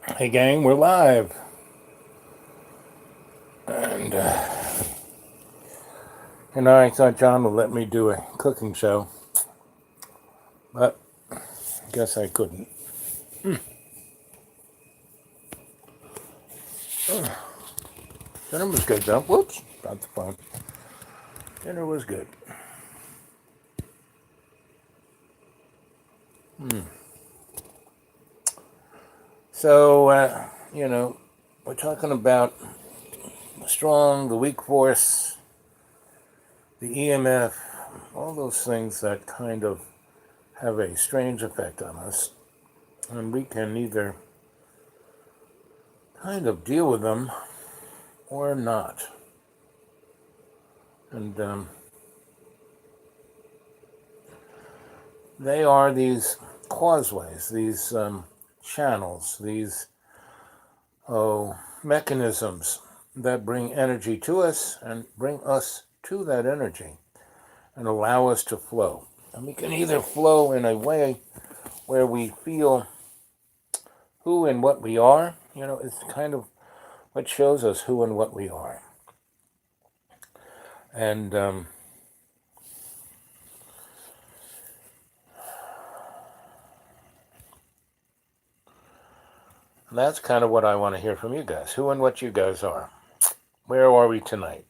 Hey gang, we're live. And, I thought John would let me do a cooking show, but I guess I couldn't. Dinner was good though. Whoops, dropped the phone. Dinner was good. So, we're talking about the strong, the weak force, the EMF, all those things that kind of have a strange effect on us. And we can either kind of deal with them or not. And they are these causeways, these channels, these mechanisms that bring energy to us and bring us to that energy and allow us to flow. And we can either flow in a way where we feel who and what we are. It's kind of what shows us who and what we are. And that's kind of what I want to hear from you guys. Who and what you guys are. Where are we tonight?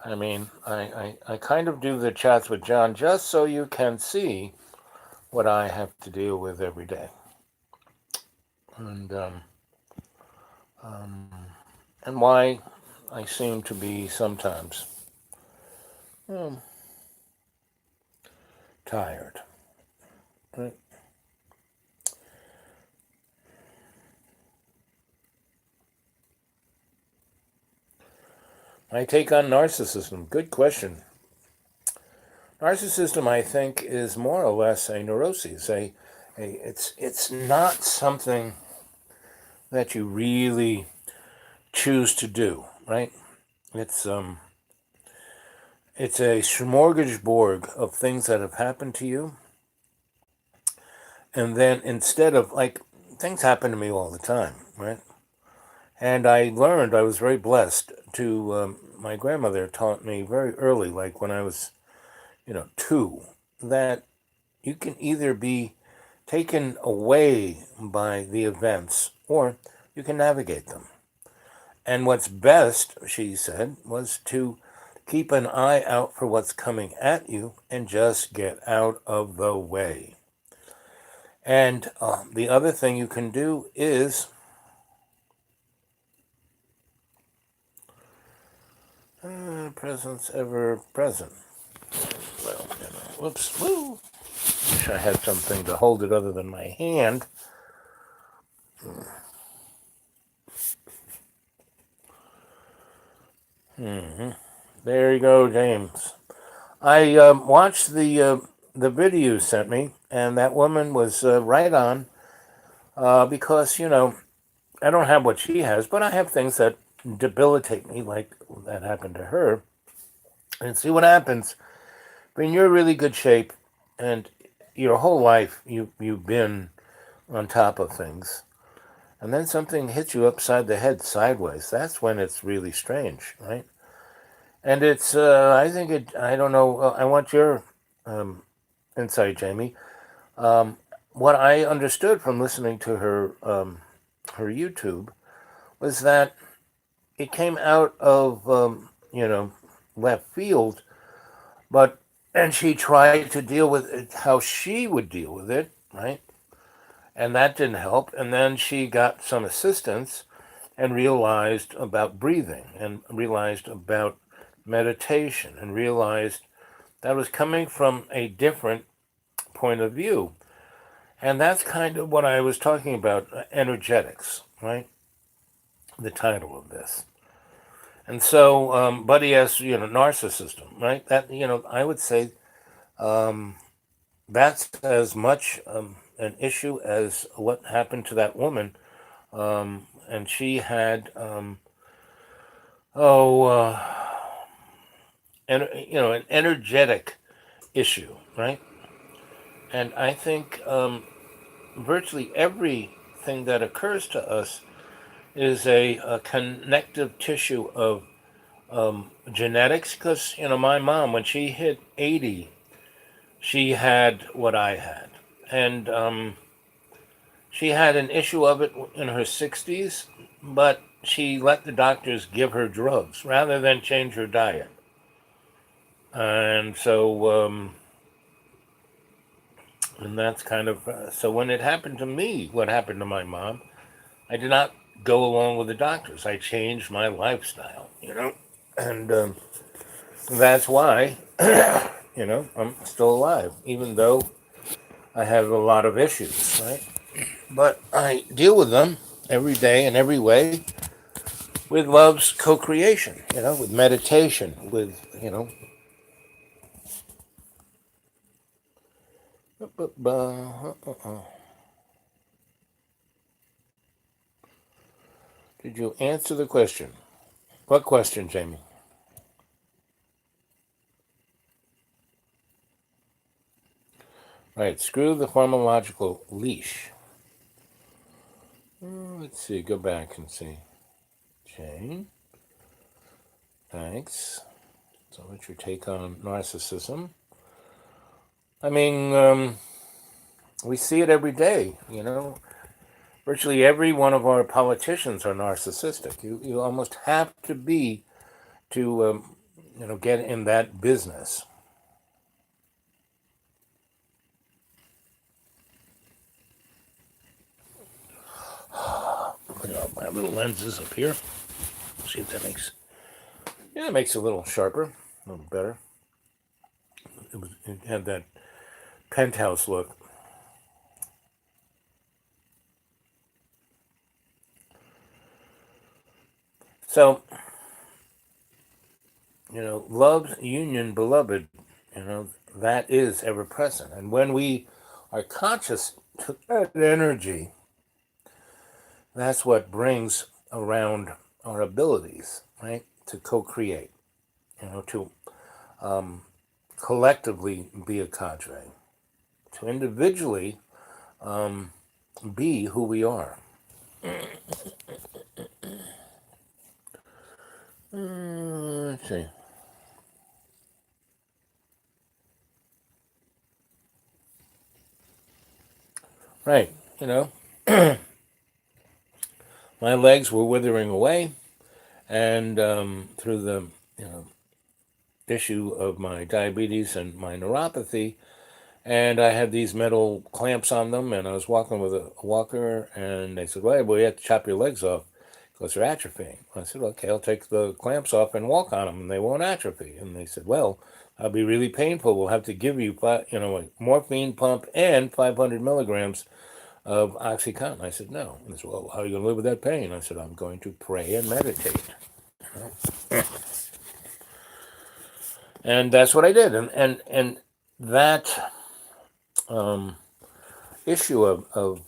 I mean, I kind of do the chats with John just so you can see what I have to deal with every day. And and why I seem to be sometimes tired. Right? My take on narcissism. Good question. Narcissism, I think, is more or less a neuroses. It's not something that you really choose to do, right? It's a smorgasbord of things that have happened to you, and then instead of like things happen to me all the time, right? And I learned I was very blessed to my grandmother taught me very early, like when I was 2, that you can either be taken away by the events or you can navigate them. And what's best, she said, was to keep an eye out for what's coming at you and just get out of the way. And the other thing you can do is presence ever present. Well, whoops, woo. Wish I had something to hold it other than my hand. There you go, James. I watched the video you sent me, and that woman was right on because I don't have what she has, but I have things that debilitate me, like that happened to her. And see what happens when you're in really good shape, and your whole life you've been on top of things, and then something hits you upside the head sideways. That's when it's really strange, right? And it's I think it. I don't know. I want your insight, Jamie. What I understood from listening to her YouTube was that it came out of left field, but and she tried to deal with it how she would deal with it, right? And that didn't help. And then she got some assistance and realized about breathing and realized about meditation and realized that was coming from a different point of view. And that's kind of what I was talking about, energetics, right? The title of this. And so, Buddy has, narcissism, right? That, I would say that's as much an issue as what happened to that woman. And she had, oh, an energetic issue, right? And I think virtually everything thing that occurs to us is a connective tissue of genetics. Because, my mom, when she hit 80, she had what I had. And she had an issue of it in her 60s, but she let the doctors give her drugs rather than change her diet. And so, and that's kind of, so when it happened to me, what happened to my mom, I did not go along with the doctors. I changed my lifestyle. And that's why, I'm still alive, even though I have a lot of issues, right? But I deal with them every day in every way with love's co-creation, with meditation, with. Did you answer the question? What question, Jamie? Right, screw the pharmacological leash. Let's see, go back and see. Jane, thanks. So what's your take on narcissism? I mean, we see it every day. Virtually every one of our politicians are narcissistic. You almost have to be to, get in that business. Put my little lenses up here. See if that makes. Yeah, it makes it a little sharper, a little better. It had that penthouse look. So, love's union, beloved, that is ever present. And when we are conscious to that energy, that's what brings around our abilities, right? To co-create, to collectively be a cadre, to individually be who we are. Let's see. Right, my legs were withering away, and through the issue of my diabetes and my neuropathy, and I had these metal clamps on them, and I was walking with a walker, and they said, "Well, we have to chop your legs off because they're atrophying." I said, "Okay, I'll take the clamps off and walk on them, and they won't atrophy." And they said, "Well, that'll be really painful. We'll have to give you, a morphine pump and 500 milligrams of OxyContin." I said, "No." And they said, "Well, how are you going to live with that pain?" I said, "I'm going to pray and meditate." And that's what I did. And that issue of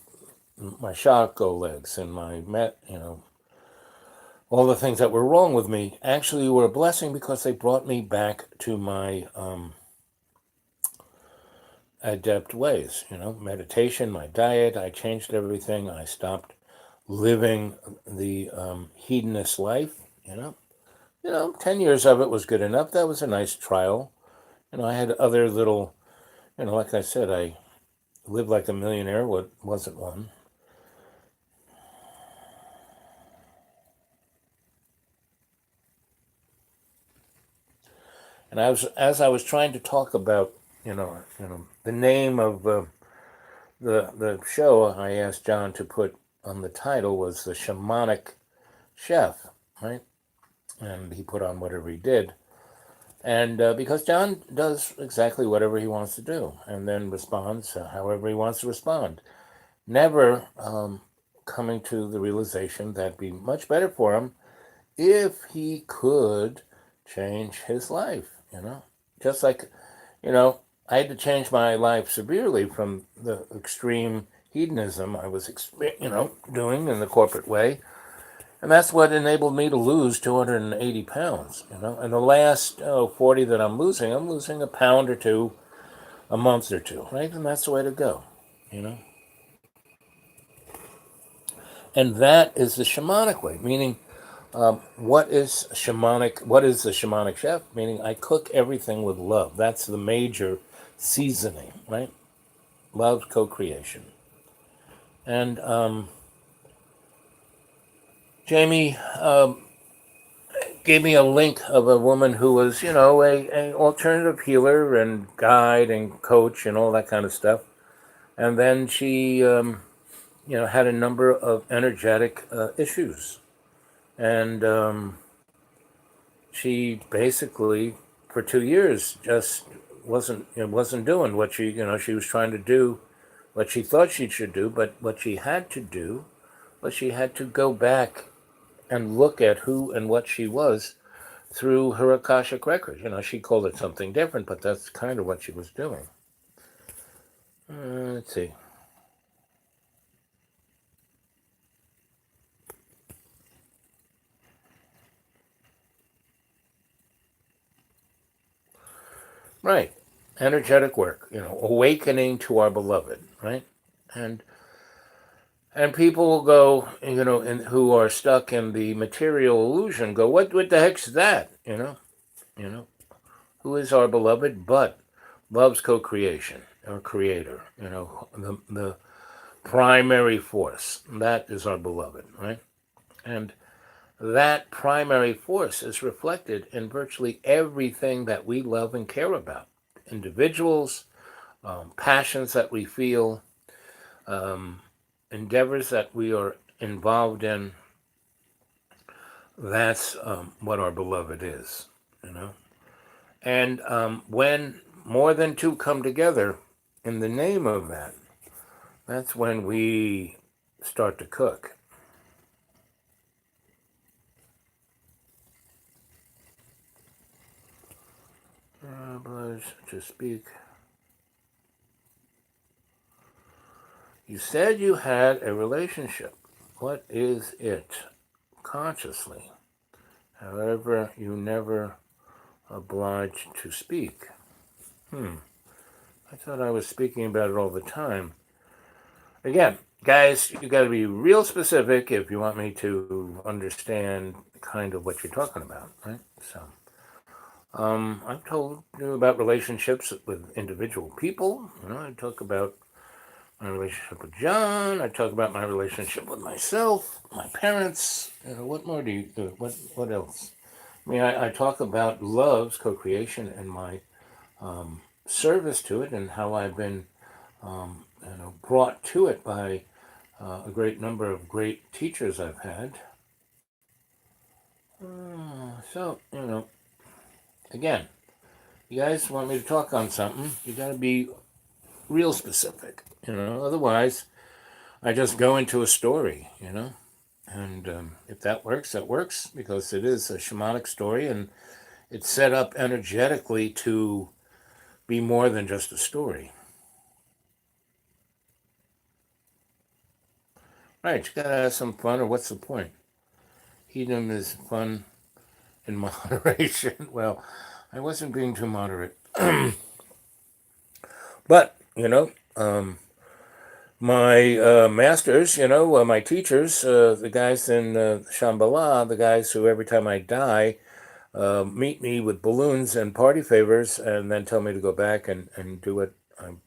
my Charcot legs and my all the things that were wrong with me actually were a blessing because they brought me back to my adept ways. Meditation, my diet. I changed everything. I stopped living the hedonist life. 10 years of it was good enough. That was a nice trial. I had other little, like I said, I lived like a millionaire. What wasn't one? And as I was trying to talk about, the name of the show, I asked John to put on the title was The Shamanic Chef, right? And he put on whatever he did. And because John does exactly whatever he wants to do and then responds however he wants to respond. Never coming to the realization that it'd be much better for him if he could change his life, Just like, I had to change my life severely from the extreme hedonism I was, doing in the corporate way. And that's what enabled me to lose 280 pounds, And the last 40 that I'm losing a pound or two a month or two, right? And that's the way to go, And that is the shamanic way, meaning what is shamanic? What is the shamanic chef? Meaning I cook everything with love. That's the major seasoning, right? Love, co-creation. And Jamie gave me a link of a woman who was, a alternative healer and guide and coach and all that kind of stuff. And then she, had a number of energetic issues, and she basically, for 2 years, just wasn't doing what she was trying to do, what she thought she should do, but what she had to do was she had to go back and look at who and what she was through her Akashic records. She called it something different, but that's kind of what she was doing. Let's see. Right. Energetic work, awakening to our beloved, right? And and people will go, and who are stuck in the material illusion, go, what the heck's that? You know, who is our beloved? But love's co-creation, our creator, the primary force. That is our beloved, right? And that primary force is reflected in virtually everything that we love and care about. Individuals, passions that we feel, endeavors that we are involved in. That's what our beloved is, you know. And when more than two come together in the name of that, that's when we start to cook. Blush to speak. You said you had a relationship. What is it? Consciously. However, you never obliged to speak. I thought I was speaking about it all the time. Again, guys, you got to be real specific if you want me to understand kind of what you're talking about, right? So, I've told you about relationships with individual people. I talk about my relationship with John. I talk about my relationship with myself, my parents. What more do you do? What else? I mean, I talk about love's co-creation and my service to it, and how I've been, brought to it by a great number of great teachers I've had. So, again, you guys want me to talk on something, you got to be real specific. Otherwise, I just go into a story. And if that works, that works, because it is a shamanic story, and it's set up energetically to be more than just a story. Right, you gotta have some fun, or what's the point? Hedon is fun in moderation. Well, I wasn't being too moderate. But, my masters, my teachers, the guys in Shambhala, the guys who every time I die meet me with balloons and party favors and then tell me to go back and do what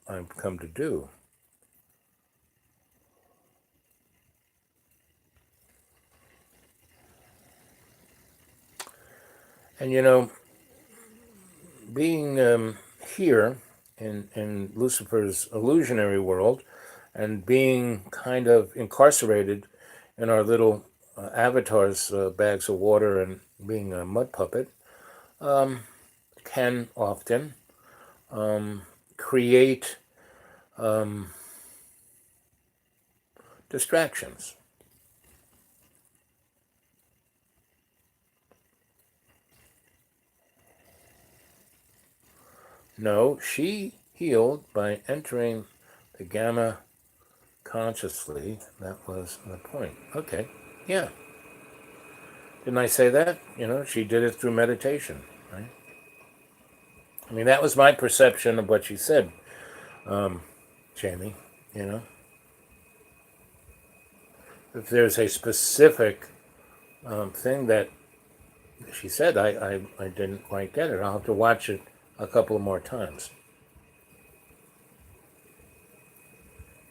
I've come to do. And, being here in Lucifer's illusionary world, and being kind of incarcerated in our little avatars, bags of water, and being a mud puppet, can often create distractions. No, she healed by entering the gamma consciously. That was the point. Okay, yeah. Didn't I say that? She did it through meditation, right? I mean, that was my perception of what she said, Jamie, you know? if there's a specific thing that she said, I didn't quite get it. I'll have to watch it a couple of more times.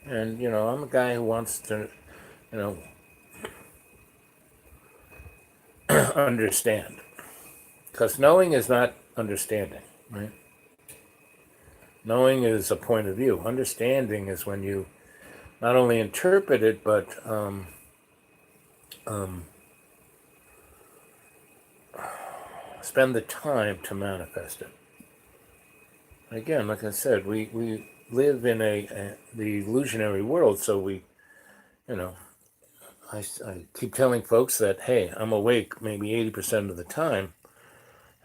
And, I'm a guy who wants to, you know, understand. Because knowing is not understanding, right? Knowing is a point of view. Understanding is when you not only interpret it, but spend the time to manifest it. Again, like I said, we live in the illusionary world, so we, I keep telling folks that, hey, I'm awake maybe 80% of the time,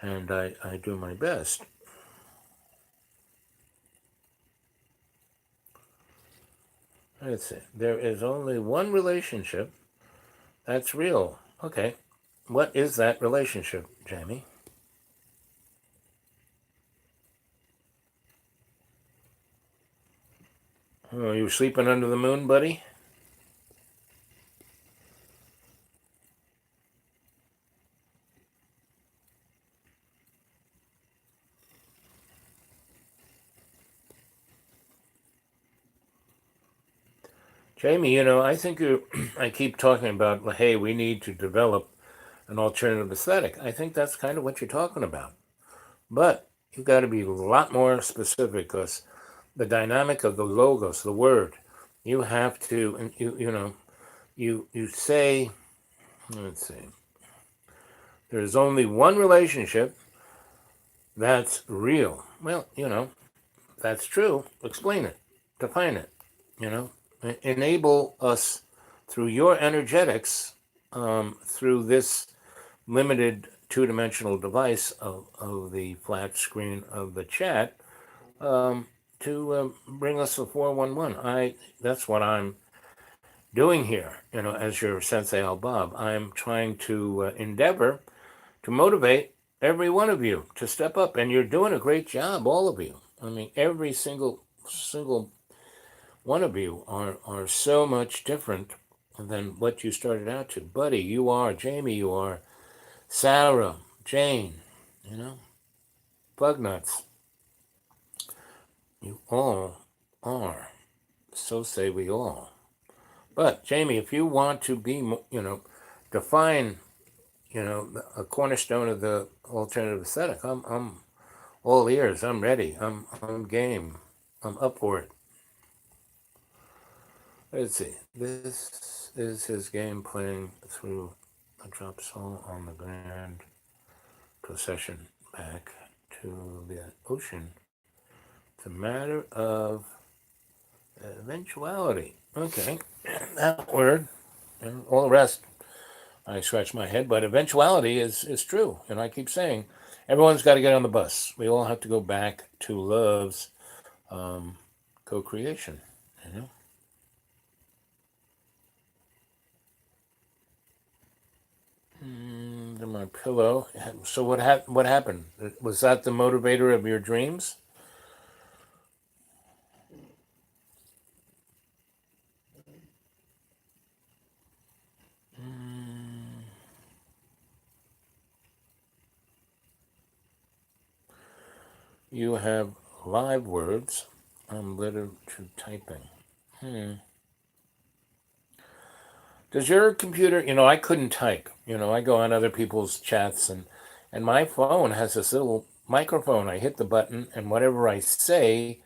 and I do my best. Let's see. There is only one relationship that's real. Okay. What is that relationship, Jamie? Oh, you sleeping under the moon, buddy? Jamie, I think I keep talking about, well, hey, we need to develop an alternative aesthetic. I think that's kind of what you're talking about. But you've got to be a lot more specific because the dynamic of the logos, the word, you have to, and you say, let's see, there's only one relationship that's real. Well, that's true. Explain it, define it, enable us through your energetics, through this limited two-dimensional device of the flat screen of the chat, to bring us the 411. That's what I'm doing here, as your Sensei Al Bob. I'm trying to endeavor to motivate every one of you to step up, and you're doing a great job, all of you. I mean, every single one of you are so much different than what you started out to. Buddy, you are. Jamie, you are. Sarah, Jane, Bugnuts. You all are. So say we all. But Jamie, if you want to be, define, a cornerstone of the alternative aesthetic, I'm all ears. I'm ready. I'm game. I'm up for it. Let's see. This is his game playing through a drop soul on the grand procession back to the ocean. It's a matter of eventuality. Okay, that word and all the rest, I scratch my head, but eventuality is true. And I keep saying, everyone's got to get on the bus. We all have to go back to love's co-creation, my pillow. So what happened? Was that the motivator of your dreams? You have live words. I'm literally typing. Does your computer, I couldn't type. I go on other people's chats and my phone has this little microphone. I hit the button and whatever I say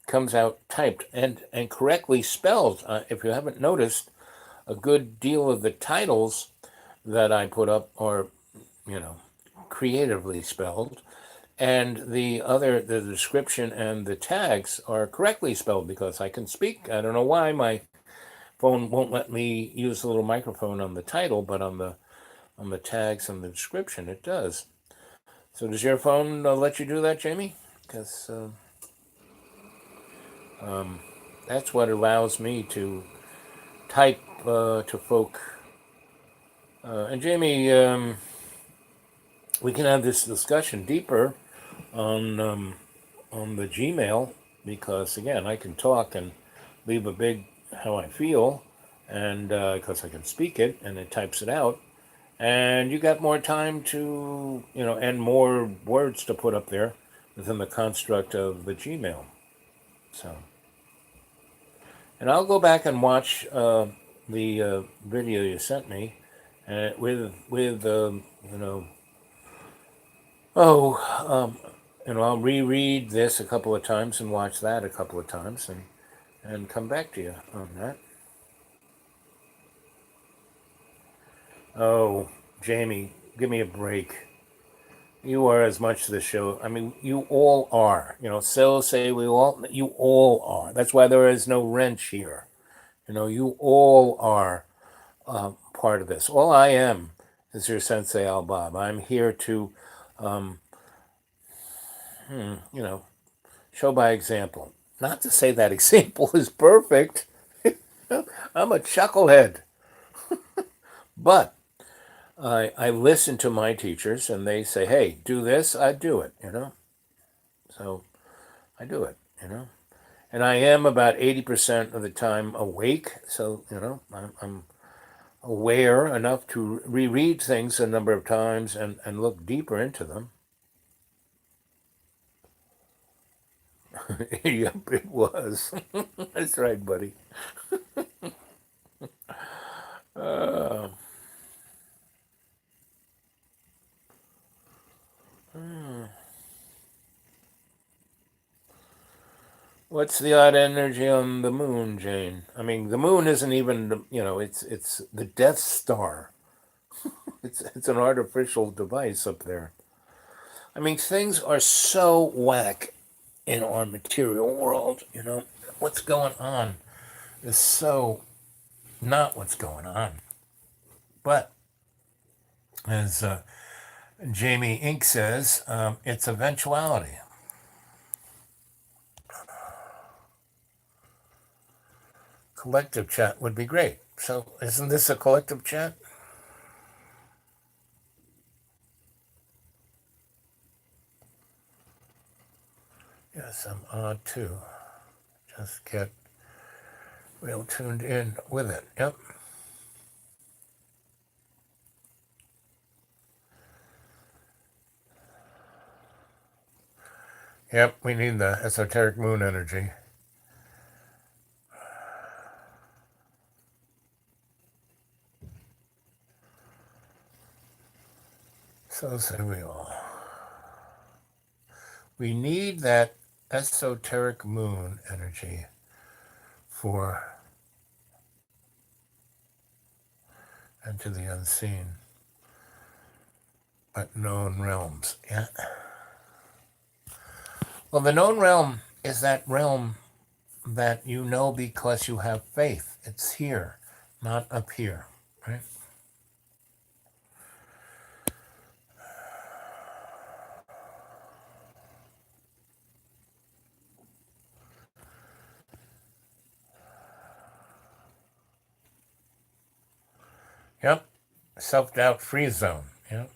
comes out typed and correctly spelled. If you haven't noticed, a good deal of the titles that I put up are, creatively spelled. And the description and the tags are correctly spelled because I can speak. I don't know why my phone won't let me use the little microphone on the title, but on the tags and the description it does. So does your phone let you do that, Jamie? Because that's what allows me to type to folk. And Jamie, we can have this discussion deeper on the Gmail because again, I can talk and leave a big how I feel, and because I can speak it and it types it out, and you got more time to, and more words to put up there within the construct of the Gmail. So, and I'll go back and watch the video you sent me, with oh, I'll reread this a couple of times and watch that a couple of times, and come back to you on that. Oh, Jamie, give me a break. You are as much the show. I mean, you all are. So say we all. You all are. That's why there is no wrench here. You all are part of this. All I am is your Sensei Al Bob. I'm here to, um, show by example. Not to say that example is perfect. I'm a chucklehead. But I listen to my teachers and they say, hey, do this, I do it, So I do it, And I am about 80% of the time awake. So, I'm aware enough to reread things a number of times and look deeper into them. Yep, it was. That's right, buddy. uh, What's the odd energy on the moon, Jane? I mean, the moon isn't even, it's the Death Star. It's an artificial device up there. I mean, things are so whack in our material world, What's going on is so not what's going on. But as Jamie Inc. says, it's eventuality. Collective chat would be great. So isn't this a collective chat? Yes, I'm odd too. Just get real tuned in with it. Yep. Yep, we need the esoteric moon energy. So say we all. We need that esoteric moon energy for into the unseen, but known realms. Yeah. Well, the known realm is that realm that you know because you have faith. It's here, not up here, right? Yep. Self-doubt free zone. Yep.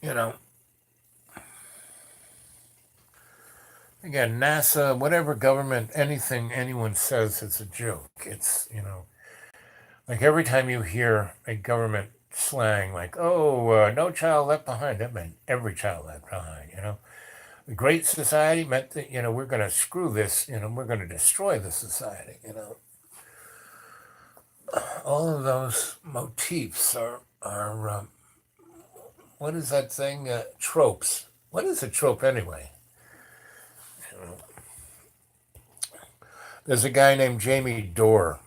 You know, again, NASA, whatever government, anything anyone says, it's a joke. It's, like every time you hear a government slang like, oh, no child left behind, that meant every child left behind, The Great Society meant that, we're going to screw this, we're going to destroy the society, All of those motifs are what is that thing? Tropes. What is a trope anyway? There's a guy named Jamie Dore,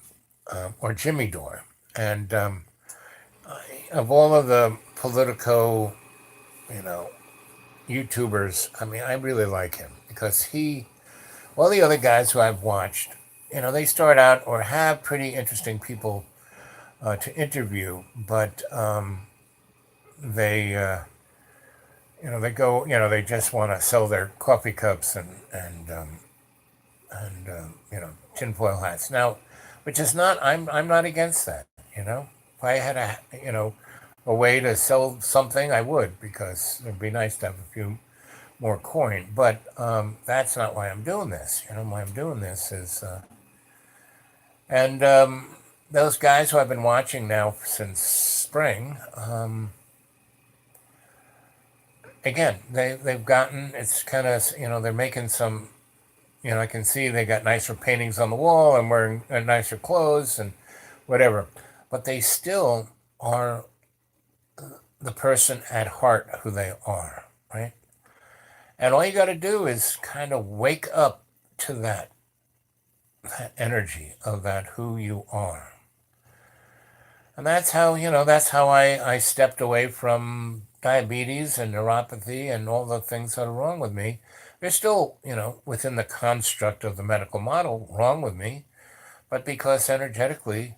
or Jimmy Dore, and of all of the Politico, YouTubers, I mean, I really like him because all the other guys who I've watched, they start out or have pretty interesting people to interview, but they, they go, they just want to sell their coffee cups and and tinfoil hats. Now, which is not, I'm not against that. If I had a way to sell something, I would, because it'd be nice to have a few more coin. But that's not why I'm doing this. Why I'm doing this is, and those guys who I've been watching now since spring, again, they've gotten, it's kind of, they're making some, I can see they got nicer paintings on the wall and wearing nicer clothes and whatever, but they still are the person at heart who they are, right? And all you got to do is kind of wake up to that energy of that who you are. And that's how, I stepped away from diabetes and neuropathy and all the things that are wrong with me. They're still, within the construct of the medical model, wrong with me. But because energetically,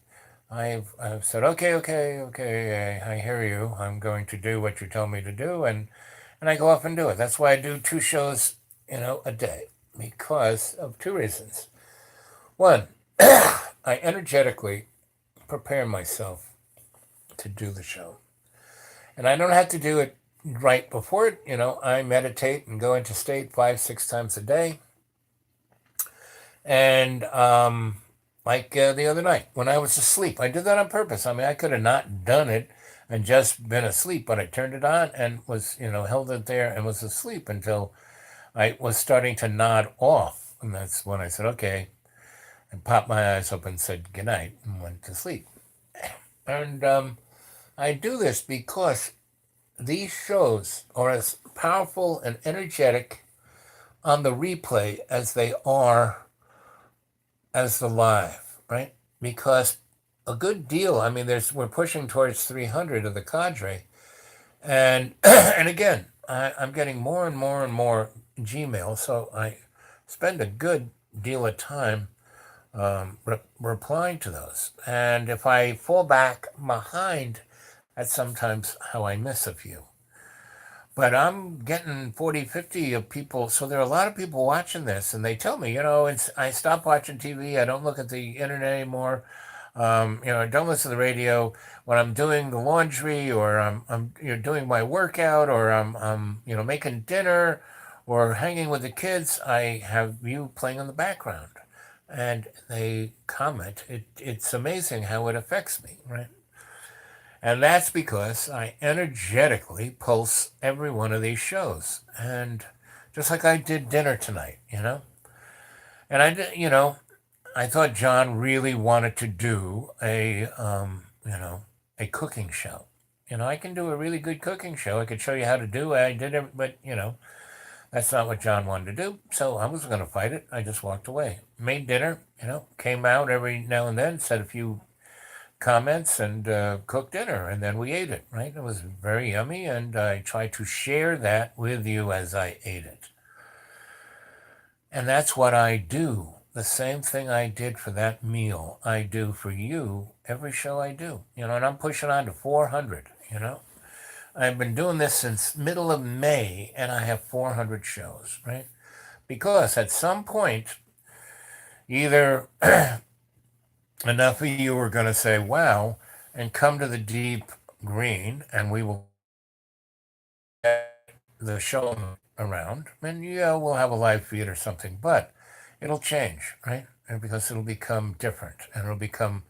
I've said, okay, I hear you. I'm going to do what you tell me to do. And I go off and do it. That's why I do 2 shows, a day, because of 2 reasons. One, I energetically prepare myself to do the show. And I don't have to do it right before it. I meditate and go into state 5-6 times a day. And like the other night when I was asleep, I did that on purpose. I mean, I could have not done it and just been asleep, but I turned it on and was, held it there and was asleep until I was starting to nod off. And that's when I said, okay, and popped my eyes open and said goodnight and went to sleep. And I do this because these shows are as powerful and energetic on the replay as they are as the live, right? Because a good deal, I mean, we're pushing towards 300 of the cadre. And and again, I'm getting more and more and more Gmail, so I spend a good deal of time replying to those. And if I fall back behind, that's sometimes how I miss a few. But I'm getting 40, 50 of people. So there are a lot of people watching this, and they tell me, I stopped watching TV. I don't look at the internet anymore. I don't listen to the radio when I'm doing the laundry, or I'm doing my workout, or I'm making dinner, or hanging with the kids. I have you playing in the background. And they comment. It's amazing how it affects me, right? And that's because I energetically pulse every one of these shows. And just like I did dinner tonight, And I did, I thought John really wanted to do a cooking show. I can do a really good cooking show. I could show you how to do it. I did it, but, that's not what John wanted to do. So I wasn't going to fight it. I just walked away. Made dinner, came out every now and then, said a few comments, and cooked dinner. And then we ate it, right? It was very yummy. And I tried to share that with you as I ate it. And that's what I do. The same thing I did for that meal, I do for you every show I do. And I'm pushing on to 400, I've been doing this since middle of May, and I have 400 shows, right? Because at some point, either enough of you are going to say, wow, and come to the deep green, and we will get the show around, and we'll have a live feed or something, but it'll change, right? And because it'll become different, and it'll become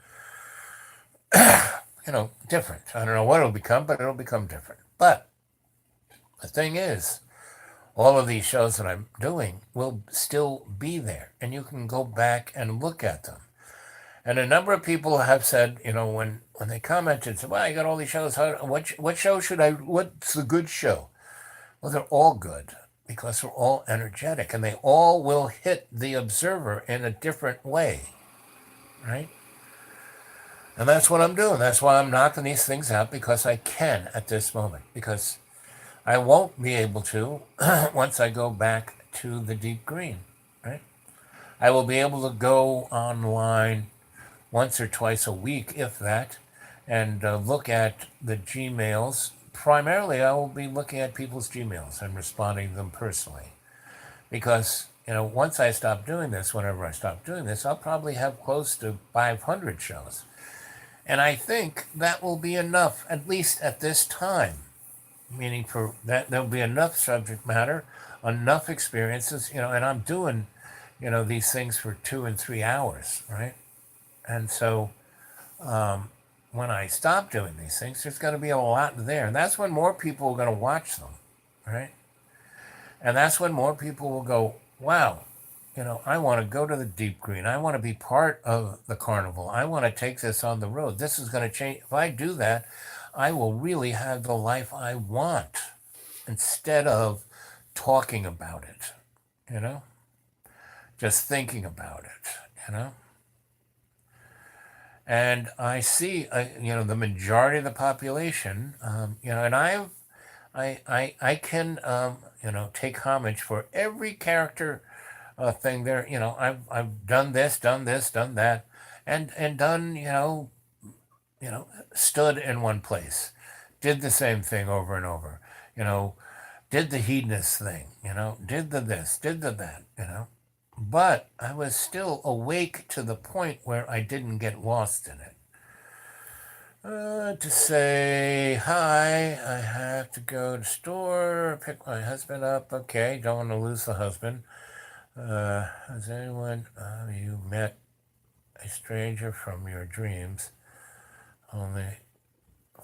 different. I don't know what it'll become, but it'll become different. But the thing is, all of these shows that I'm doing will still be there, and you can go back and look at them. And a number of people have said, when they commented, said, well, I got all these shows. What show what's the good show? Well, they're all good because they're all energetic, and they all will hit the observer in a different way, right? And that's what I'm doing. That's why I'm knocking these things out, because I can at this moment. Because I won't be able to once I go back to the deep green, right? I will be able to go online once or twice a week, if that, and look at the Gmails. Primarily, I will be looking at people's Gmails and responding to them personally. Because once I stop doing this, whenever I stop doing this, I'll probably have close to 500 shows. And I think that will be enough, at least at this time. Meaning for that, there'll be enough subject matter, enough experiences, and I'm doing, these things for 2 and 3 hours, right? And so when I stop doing these things, there's going to be a lot there. And that's when more people are going to watch them, right? And that's when more people will go, wow, I want to go to the Deep Green. I want to be part of the carnival. I want to take this on the road. This is going to change. If I do that, I will really have the life I want instead of talking about it, just thinking about it. And I see, the majority of the population, and I can, take homage for every character thing there. I've done this, done that, and done, stood in one place, did the same thing over and over, did the hedonist thing, did the this, did the that. But I was still awake to the point where I didn't get lost in it. To say, hi, I have to go to the store, pick my husband up. Okay, don't want to lose the husband. Has anyone of you met a stranger from your dreams only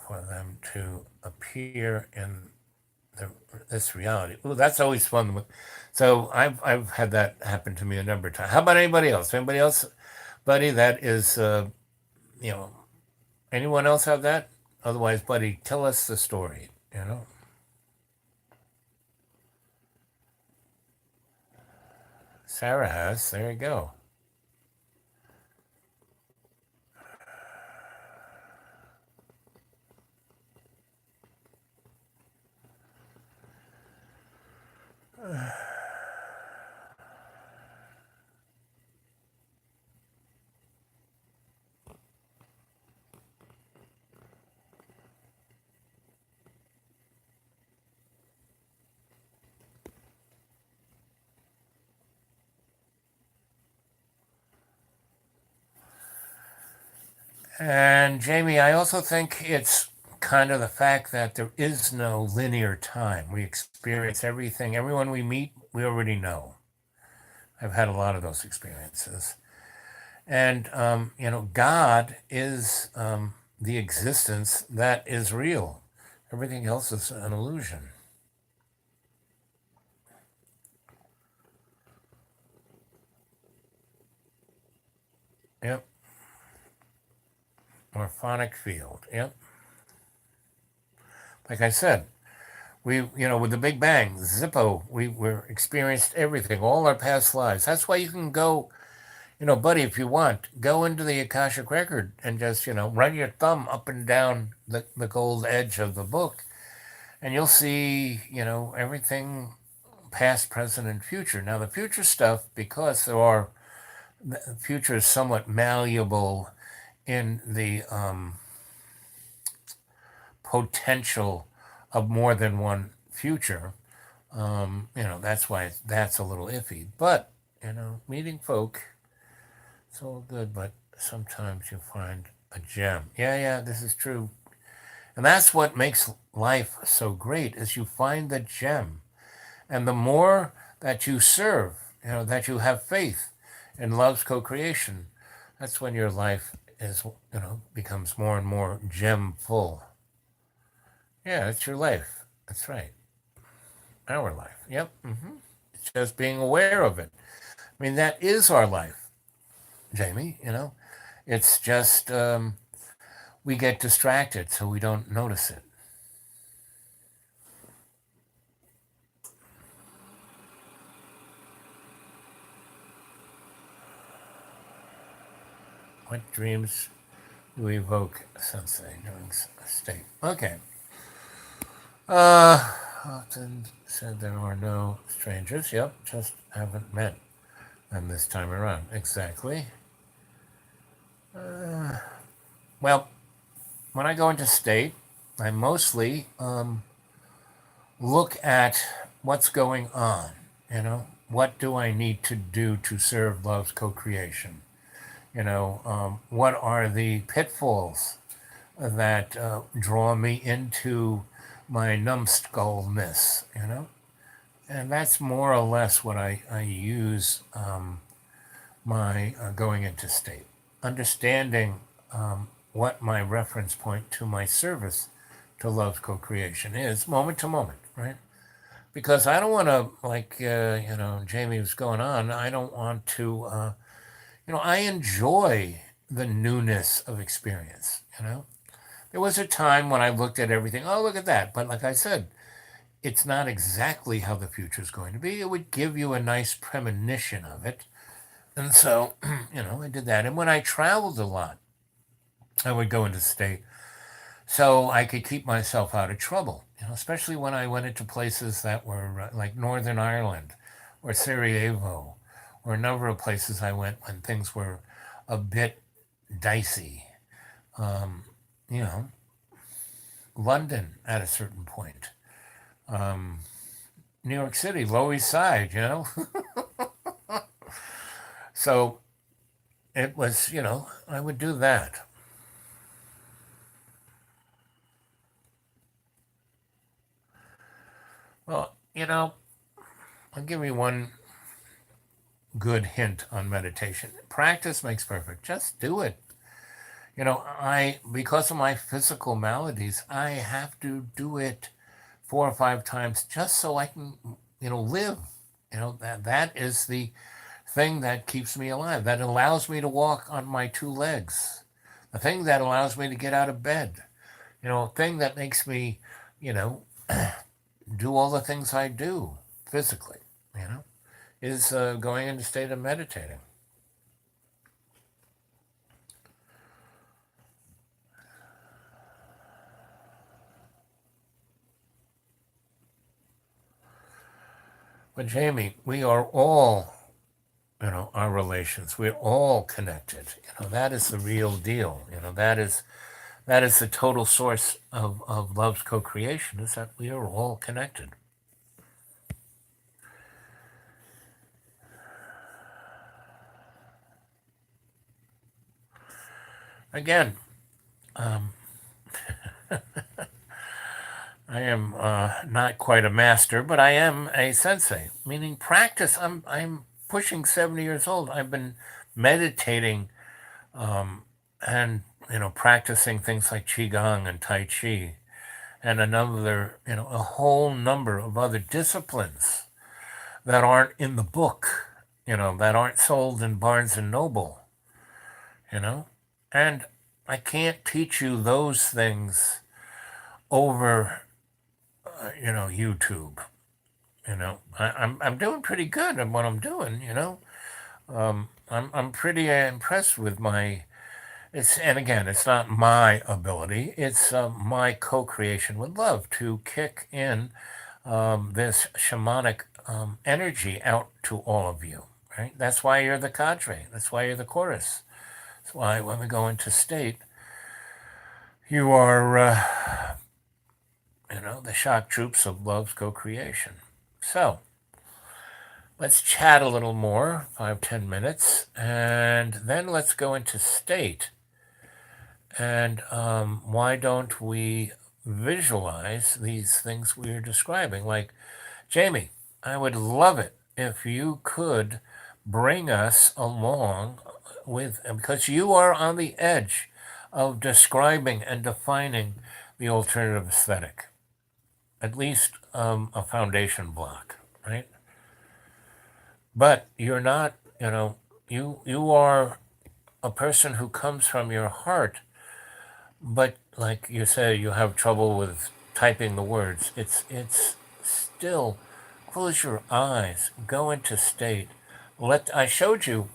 for them to appear in this reality? Ooh, that's always fun. So I've had that happen to me a number of times. How about anybody else? Anybody else, buddy? That is, anyone else have that? Otherwise, buddy, tell us the story. Sarah has. There you go. And Jamie, I also think it's kind of the fact that there is no linear time. We experience everything. Everyone we meet, we already know. I've had a lot of those experiences. And, God is the existence that is real. Everything else is an illusion. Yep. Morphonic field. Yep. Like I said, we, with the Big Bang, Zippo, we're experienced everything, all our past lives. That's why you can go, buddy, if you want, go into the Akashic Record and just, run your thumb up and down the gold edge of the book, and you'll see, everything past, present, and future. Now, the future stuff, because the future is somewhat malleable in the potential of more than one future, that's why that's a little iffy. But, meeting folk, it's all good, but sometimes you find a gem. Yeah, this is true. And that's what makes life so great, is you find the gem. And the more that you serve, that you have faith in love's co-creation, that's when your life is, becomes more and more gem full. Yeah, it's your life. That's right. Our life. Yep. It's just being aware of it. I mean, that is our life, Jamie. It's just we get distracted, so we don't notice it. What dreams do evoke sensei during a state? Okay. Often said there are no strangers. Yep, just haven't met them this time around. Exactly. Well, when I go into state, I mostly look at what's going on, what do I need to do to serve love's co-creation? What are the pitfalls that draw me into my numbskullness? And that's more or less what I use my going into state, understanding what my reference point to my service to love's co-creation is moment to moment, right? Because I don't want to, like, Jamie was going on, I don't want to, I enjoy the newness of experience. There was a time when I looked at everything, oh, look at that. But like I said, it's not exactly how the future is going to be. It would give you a nice premonition of it. And so, I did that. And when I traveled a lot, I would go into state so I could keep myself out of trouble, especially when I went into places that were like Northern Ireland or Sarajevo or a number of places I went when things were a bit dicey. Um, you know, London at a certain point. Um, New York City, Lower East Side. So it was, I would do that. Well, I'll give you one good hint on meditation. Practice makes perfect. Just do it. Because of my physical maladies, I have to do it 4 or 5 times just so I can, live. That is the thing that keeps me alive, that allows me to walk on my two legs, the thing that allows me to get out of bed, thing that makes me, you know, do all the things I do physically, you know, is going into a state of meditating. But Jamie, we are all, our relations. We're all connected. That is the real deal. That is the total source of love's co-creation, is that we are all connected. Again, um, I am not quite a master, but I am a sensei, meaning practice. I'm pushing 70 years old. I've been meditating and practicing things like qigong and tai chi and a whole number of other disciplines that aren't in the book, that aren't sold in Barnes and Noble, you know, and I can't teach you those things over, YouTube. I'm doing pretty good at what I'm doing. I'm pretty impressed with my. And again, it's not my ability. It's my co-creation with love to kick in this shamanic energy out to all of you. Right. That's why you're the cadre. That's why you're the chorus. That's why when we go into state, you are, the shock troops of love's co-creation. So let's chat a little more, 5-10 minutes, and then let's go into state. And why don't we visualize these things we're describing? Like, Jamie, I would love it if you could bring us along because you are on the edge of describing and defining the alternative aesthetic, at least a foundation block, right? But you're not, you are a person who comes from your heart, but like you say, you have trouble with typing the words. It's still close your eyes, go into state. I showed you,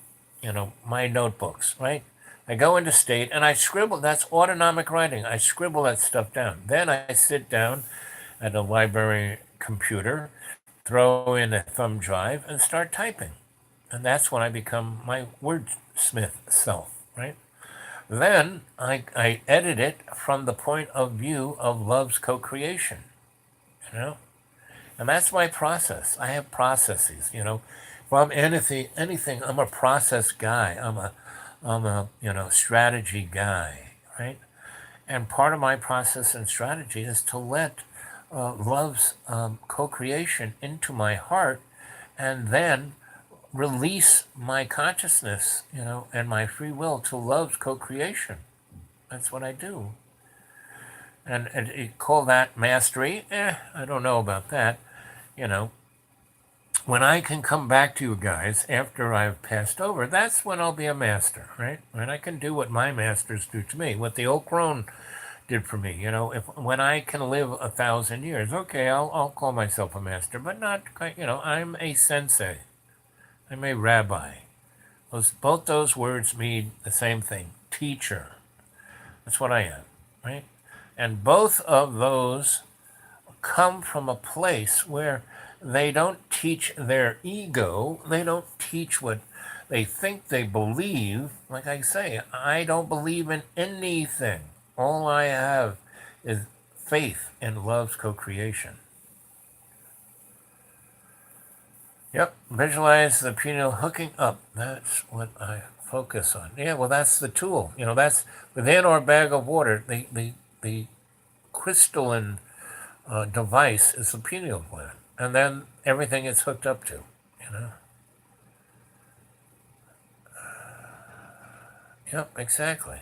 my notebooks, right? I go into state and I scribble. That's autonomic writing. I scribble that stuff down. Then I sit down at a library computer, throw in a thumb drive, and start typing. And that's when I become my wordsmith self, right? Then I edit it from the point of view of love's co-creation, you know? And that's my process. I have processes, you know. If I'm anything, I'm a process guy. I'm a strategy guy, right? And part of my process and strategy is to let love's co-creation into my heart, and then release my consciousness, and my free will to love's co-creation. That's what I do. And you call that mastery? I don't know about that. You know, when I can come back to you guys after I've passed over, that's when I'll be a master, right? When I can do what my masters do to me, what the old crone did for me. If when I can live 1,000 years, okay, I'll call myself a master, but not. I'm a sensei. I'm a rabbi. Both those words mean the same thing: teacher. That's what I am, right? And both of those come from a place where they don't teach their ego. They don't teach what they think they believe. Like I say, I don't believe in anything. All I have is faith in love's co-creation. Yep, visualize the pineal hooking up. That's what I focus on. Yeah, well, that's the tool. That's within our bag of water. The crystalline device is the pineal gland, and then everything it's hooked up to. Yep, exactly.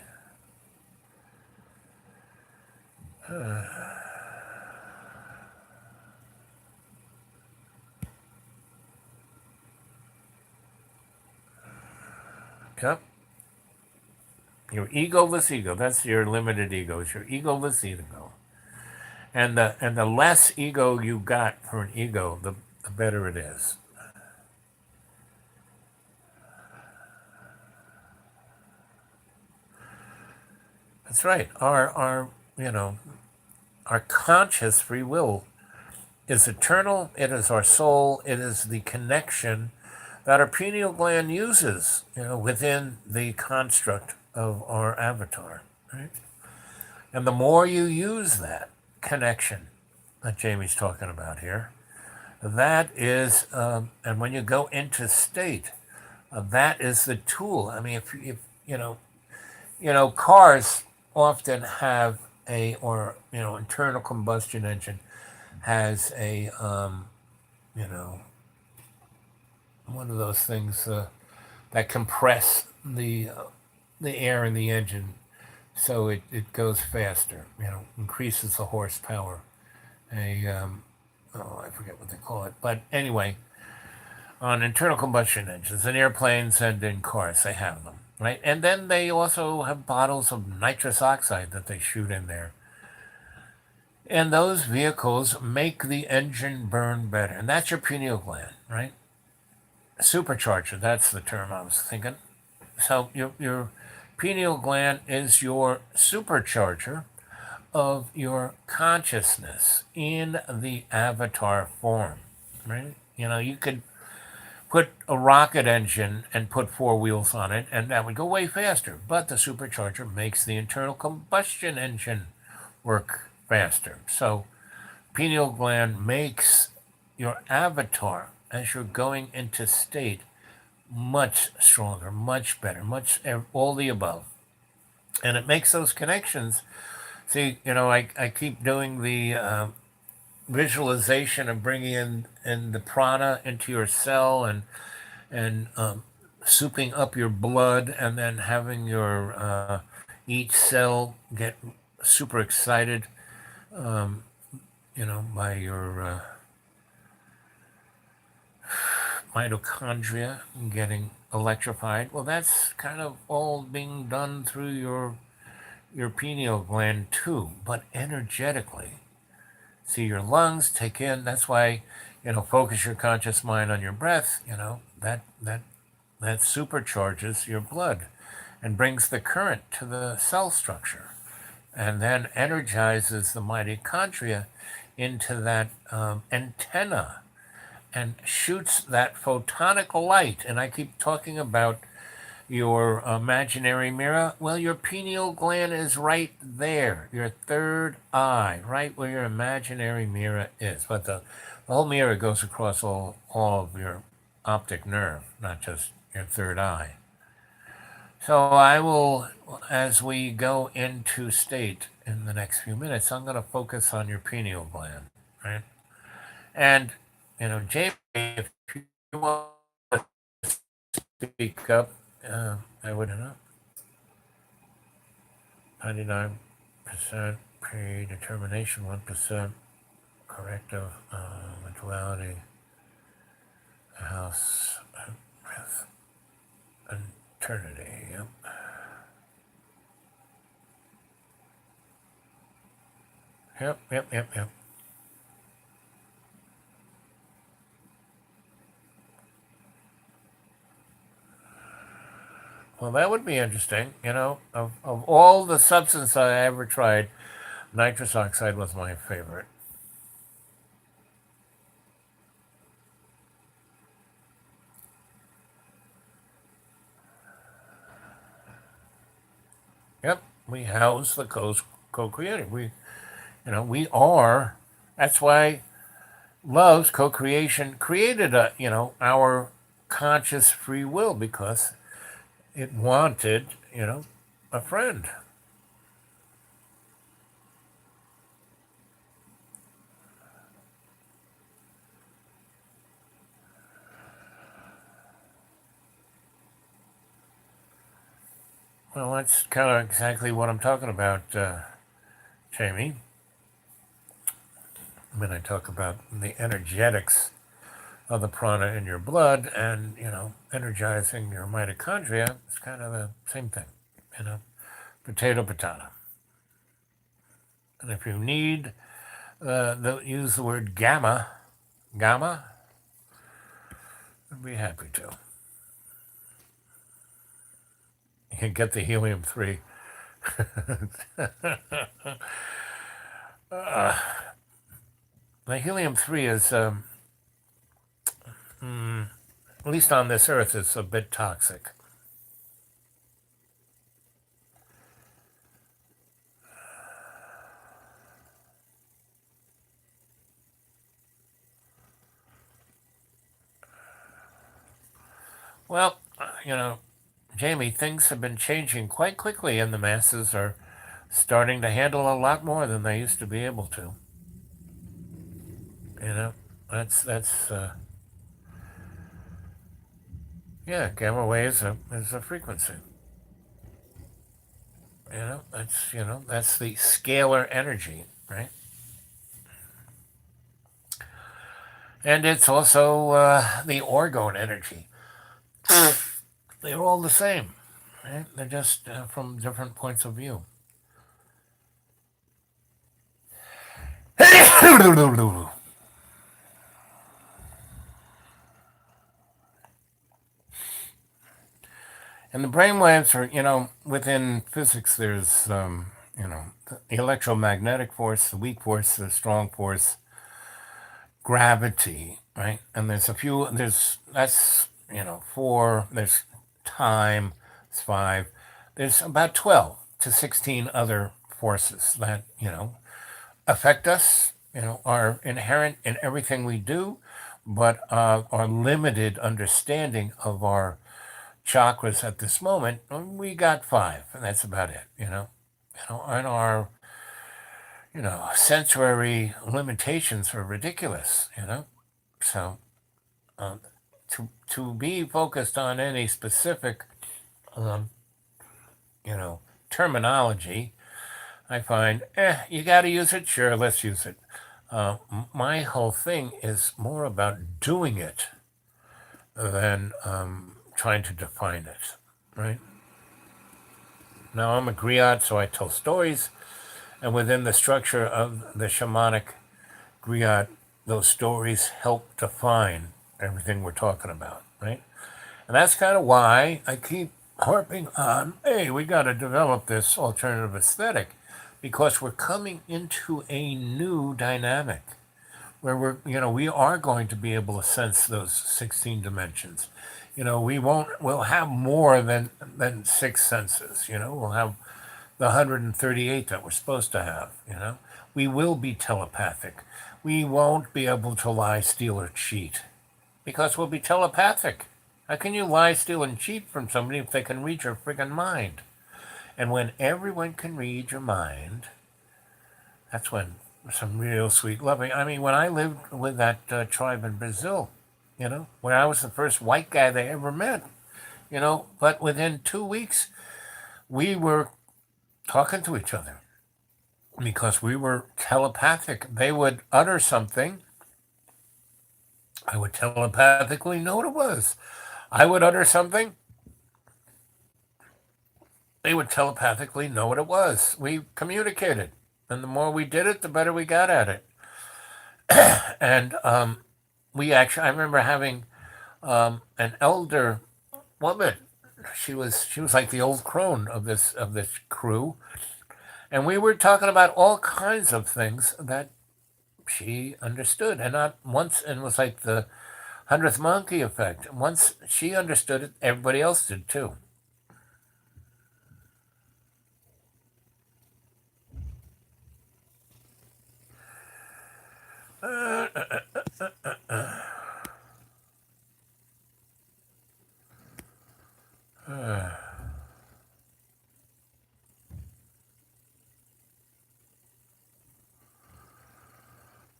Yep. Your egoless ego. That's your limited ego. It's your egoless ego. And the less ego you got for an ego, the better it is. That's right. Our conscious free will is eternal. It is our soul. It is the connection that our pineal gland uses, within the construct of our avatar, right? And the more you use that connection that Jamie's talking about here, that is, and when you go into state, that is the tool. I mean, if cars often have internal combustion engine has a, one of those things that compress the air in the engine so it goes faster, increases the horsepower. I forget what they call it. But anyway, on internal combustion engines, in airplanes and in cars, they have them, right? And then they also have bottles of nitrous oxide that they shoot in there. And those vehicles make the engine burn better. And that's your pineal gland, right? Supercharger, that's the term I was thinking. So your pineal gland is your supercharger of your consciousness in the avatar form, right? You could put a rocket engine and put 4 wheels on it, and that would go way faster. But the supercharger makes the internal combustion engine work faster. So pineal gland makes your avatar as you're going into state much stronger, much better, all the above. And it makes those connections. See, I keep doing the visualization of bringing in the prana into your cell and souping up your blood, and then having your each cell get super excited, by your mitochondria getting electrified. Well, that's kind of all being done through your pineal gland too, but energetically. See, your lungs take in. That's why, focus your conscious mind on your breath. That supercharges your blood and brings the current to the cell structure, and then energizes the mitochondria into that antenna and shoots that photonic light. And I keep talking about your imaginary mirror. Well, your pineal gland is right there, your third eye, right where your imaginary mirror is. But the The whole mirror goes across all of your optic nerve, not just your third eye. So I will, as we go into state in the next few minutes, I'm going to focus on your pineal gland, right? And, Jamie, if you want to speak up, I wouldn't know. 99% predetermination, 1% corrective duality, house, breath, eternity. Yep. Yep. Well, that would be interesting. Of all the substances I ever tried, nitrous oxide was my favorite. Yep, we house the co-creator. We are. That's why love's co-creation created our conscious free will, because it wanted a friend. Well, that's kind of exactly what I'm talking about, Jamie. When I talk about the energetics of the prana in your blood and, energizing your mitochondria, it's kind of the same thing, potato. And if you need, use the word gamma, I'd be happy to. You can get the helium-3. The helium-3 is, at least on this earth, it's a bit toxic. Well, Jamie, things have been changing quite quickly, and the masses are starting to handle a lot more than they used to be able to. That's yeah, gamma waves is a frequency. That's the scalar energy, right? And it's also the orgone energy. They're all the same, right? They're just from different points of view. And the brain waves are, within physics, there's, the electromagnetic force, the weak force, the strong force, gravity, right? And that's, 4, there's time, it's 5. There's about 12 to 16 other forces that, affect us, are inherent in everything we do, but our limited understanding of our chakras at this moment, we got 5, and that's about it, and our, sensory limitations are ridiculous, so to be focused on any specific, um, terminology, I find, you got to use it. Sure, let's use it. My whole thing is more about doing it than trying to define it, right? Now, I'm a griot, so I tell stories, and within the structure of the shamanic griot, those stories help define everything we're talking about, right? And that's kind of why I keep harping on, hey, we got to develop this alternative aesthetic, because we're coming into a new dynamic where we are going to be able to sense those 16 dimensions. We'll have more than 6 senses. We'll have the 138 that we're supposed to have. We will be telepathic. we won't be able to lie, steal, or cheat because we'll be telepathic. How can you lie, steal, and cheat from somebody if they can read your friggin' mind? And when everyone can read your mind, that's when some real sweet loving. I mean, when I lived with that tribe in Brazil, where I was the first white guy they ever met, but within 2 weeks, we were talking to each other because we were telepathic. They would utter something. I would telepathically know what it was. I would utter something. They would telepathically know what it was. We communicated. And the more we did it, the better we got at it. And I remember having an elder woman. She was like the old crone of this crew, and we were talking about all kinds of things that she understood, and not once. And it was like the 100th monkey effect. Once she understood it, everybody else did too.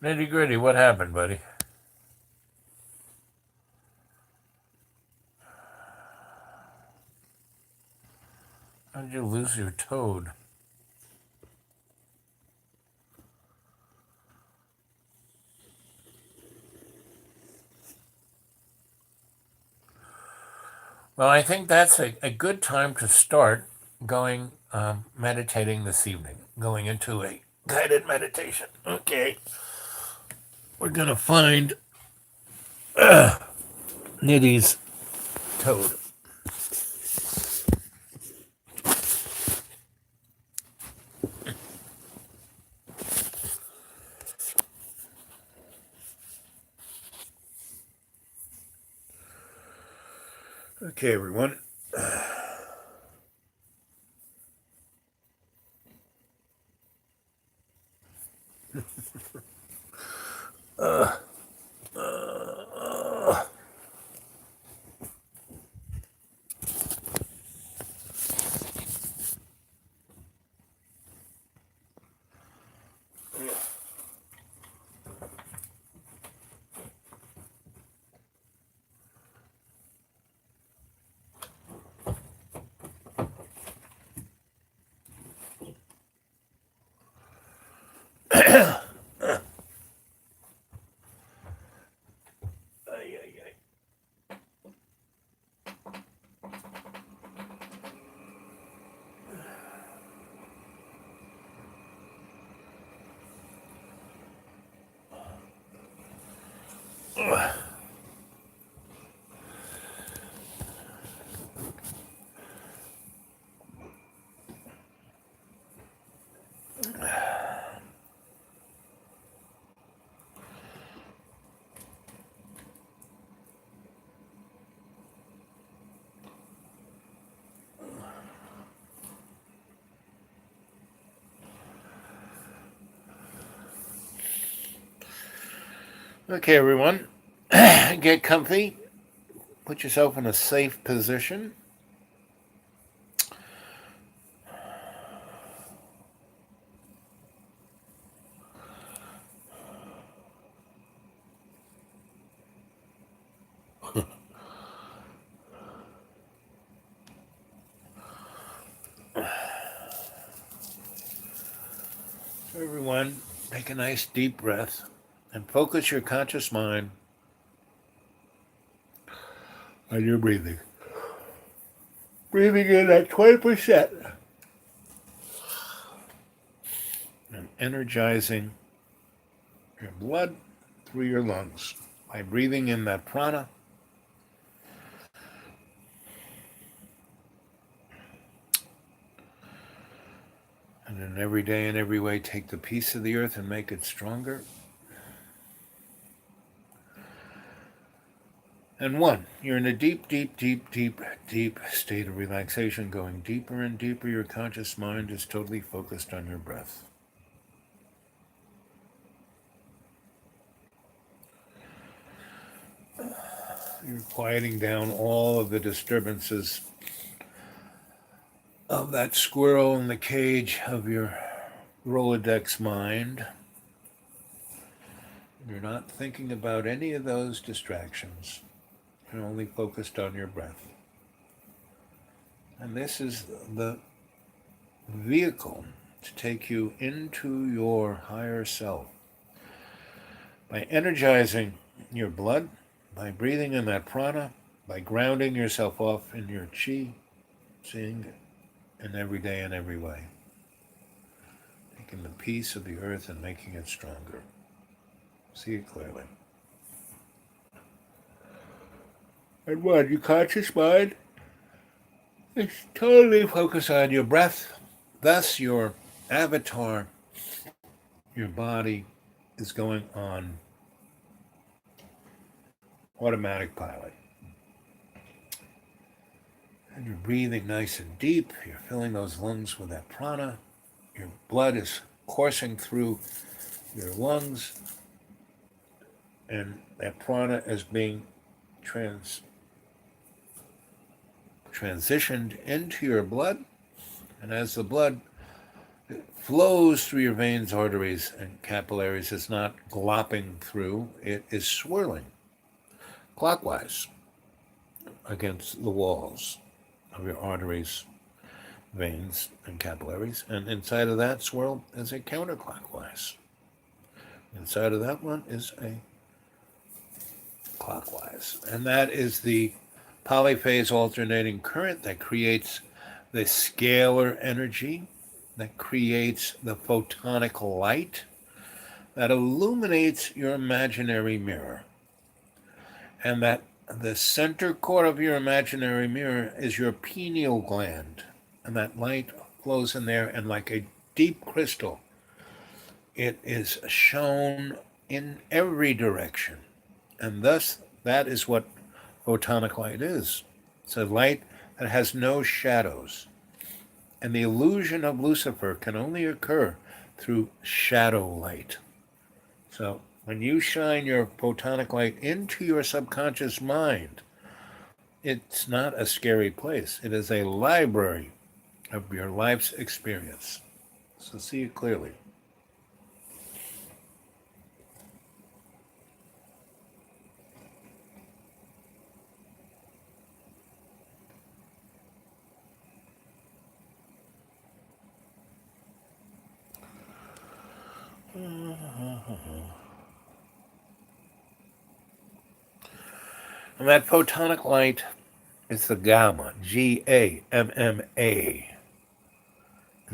Nitty gritty, what happened, buddy? How did you lose your toad? Well, I think that's a good time to start going meditating this evening, going into a guided meditation. Okay. We're going to find Nitty's toad. Okay, everyone. Ay, ay, ay. Okay, everyone. Get comfy. Put yourself in a safe position. Everyone, take a nice deep breath and focus your conscious mind on your breathing. Breathing in at 20% and energizing your blood through your lungs by breathing in that prana. And then every day in every way, take the peace of the earth and make it stronger. And one, you're in a deep, deep, deep, deep, deep state of relaxation, going deeper and deeper. Your conscious mind is totally focused on your breath. You're quieting down all of the disturbances of that squirrel in the cage of your Rolodex mind. You're not thinking about any of those distractions. You're only focused on your breath. And this is the vehicle to take you into your higher self. By energizing your blood, by breathing in that prana, by grounding yourself off in your chi, seeing it in every day and every way. Taking the peace of the earth and making it stronger. See it clearly. And what? Your conscious mind is totally focused on your breath. Thus, your avatar, your body, is going on automatic pilot. And you're breathing nice and deep. You're filling those lungs with that prana. Your blood is coursing through your lungs. And that prana is being transitioned into your blood. And as the blood flows through your veins, arteries, and capillaries, it's not glopping through, it is swirling clockwise against the walls of your arteries, veins, and capillaries. And inside of that swirl is a counterclockwise. Inside of that one is a clockwise. And that is the polyphase alternating current that creates the scalar energy, that creates the photonic light, that illuminates your imaginary mirror. And that the center core of your imaginary mirror is your pineal gland. And that light flows in there, and like a deep crystal, it is shown in every direction. And thus, that is what photonic light is. It's a light that has no shadows. And the illusion of Lucifer can only occur through shadow light. So when you shine your photonic light into your subconscious mind, it's not a scary place. It is a library of your life's experience. So see it clearly. And that photonic light is the gamma, Gamma, in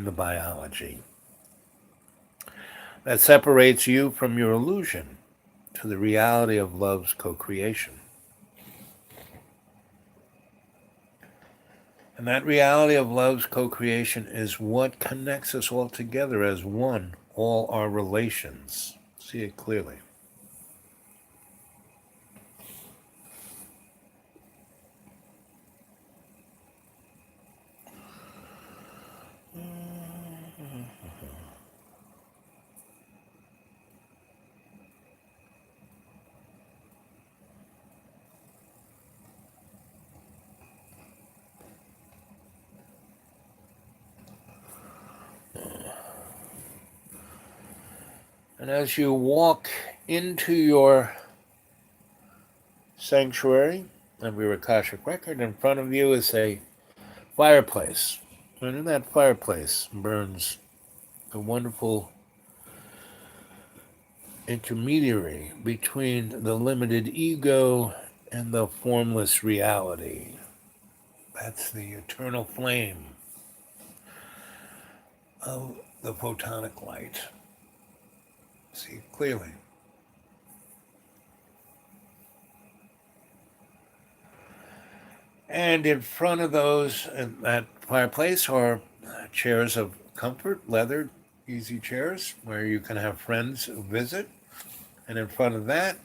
the biology. That separates you from your illusion to the reality of love's co-creation. And that reality of love's co-creation is what connects us all together as one, all our relations. See it clearly. And as you walk into your sanctuary of your Akashic record, in front of you is a fireplace. And in that fireplace burns a wonderful intermediary between the limited ego and the formless reality. That's the eternal flame of the photonic light. See clearly. And in front of those, in that fireplace, are chairs of comfort, leather, easy chairs, where you can have friends visit. And in front of that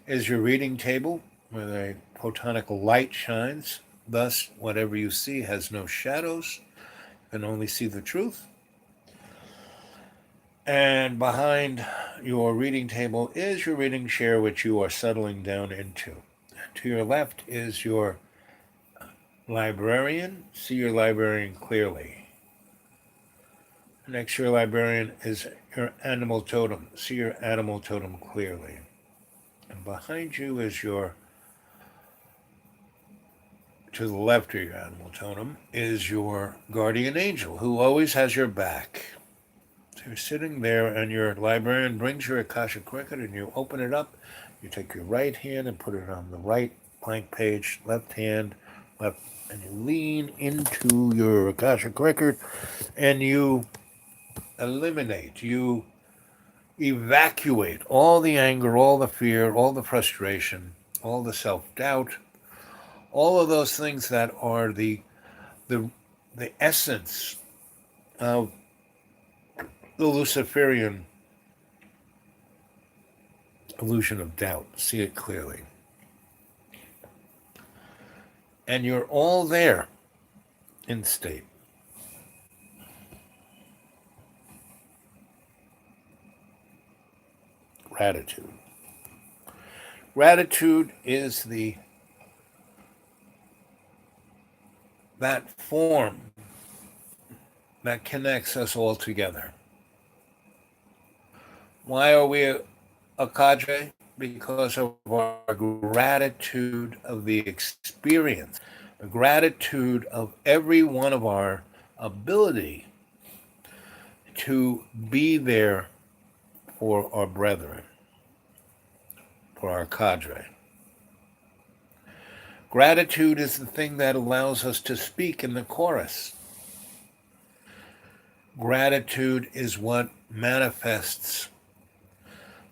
is your reading table, where the photonic light shines. Thus, whatever you see has no shadows. You can only see the truth. And behind your reading table is your reading chair, which you are settling down into. To your left is your librarian. See your librarian clearly. Next to your librarian is your animal totem. See your animal totem clearly. And behind you is to the left of your animal totem, is your guardian angel, who always has your back. So you're sitting there, and your librarian brings your Akashic record, and you open it up. You take your right hand and put it on the right blank page, left hand, left, and you lean into your Akashic record, and you eliminate, you evacuate all the anger, all the fear, all the frustration, all the self-doubt, all of those things that are the essence of the Luciferian illusion of doubt. See it clearly. And you're all there in state. Gratitude. Gratitude is that form that connects us all together. Why are we a cadre? Because of our gratitude of the experience, the gratitude of every one of our ability to be there for our brethren, for our cadre. Gratitude is the thing that allows us to speak in the chorus. Gratitude is what manifests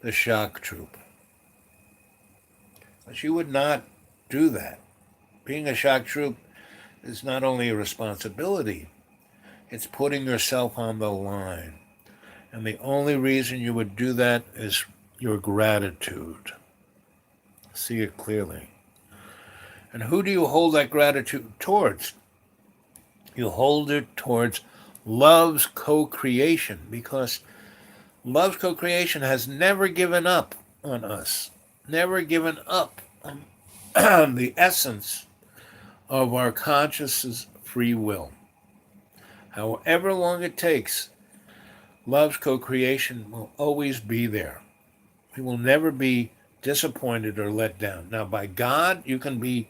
the shock troop. But you would not do that. Being a shock troop is not only a responsibility, it's putting yourself on the line. And the only reason you would do that is your gratitude. See it clearly. And who do you hold that gratitude towards? You hold it towards love's co-creation, because love's co-creation has never given up on us, never given up on the essence of our consciousness free will. However long it takes, love's co-creation will always be there. We will never be disappointed or let down. Now, by God, you can be,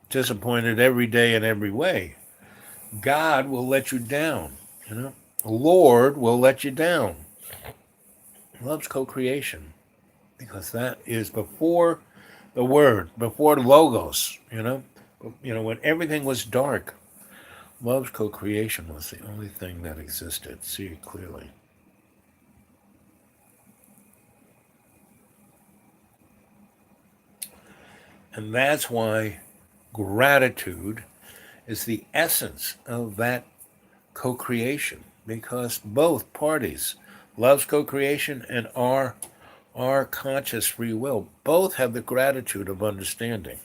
disappointed every day in every way. God will let you down. The Lord will let you down. Love's co-creation, because that is before the Word, before the Logos. When everything was dark, love's co-creation was the only thing that existed. See it clearly. And that's why gratitude is the essence of that co-creation, because both parties, love's co-creation and our conscious free will, both have the gratitude of understanding.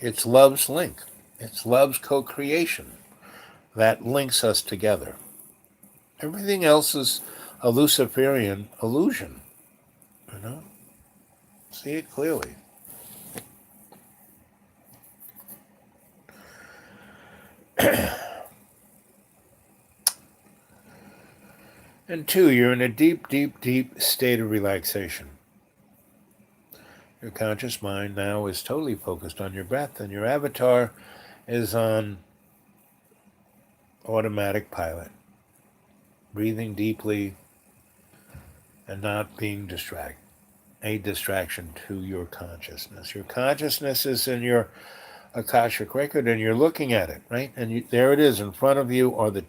It's love's link. It's love's co-creation that links us together. Everything else is a Luciferian illusion. See it clearly. And two, you're in a deep, deep, deep state of relaxation. Your conscious mind now is totally focused on your breath, and your avatar is on automatic pilot, breathing deeply and not being a distraction to your consciousness. Your consciousness is in your Akashic record, and you're looking at it, right? And there it is. In front of you are the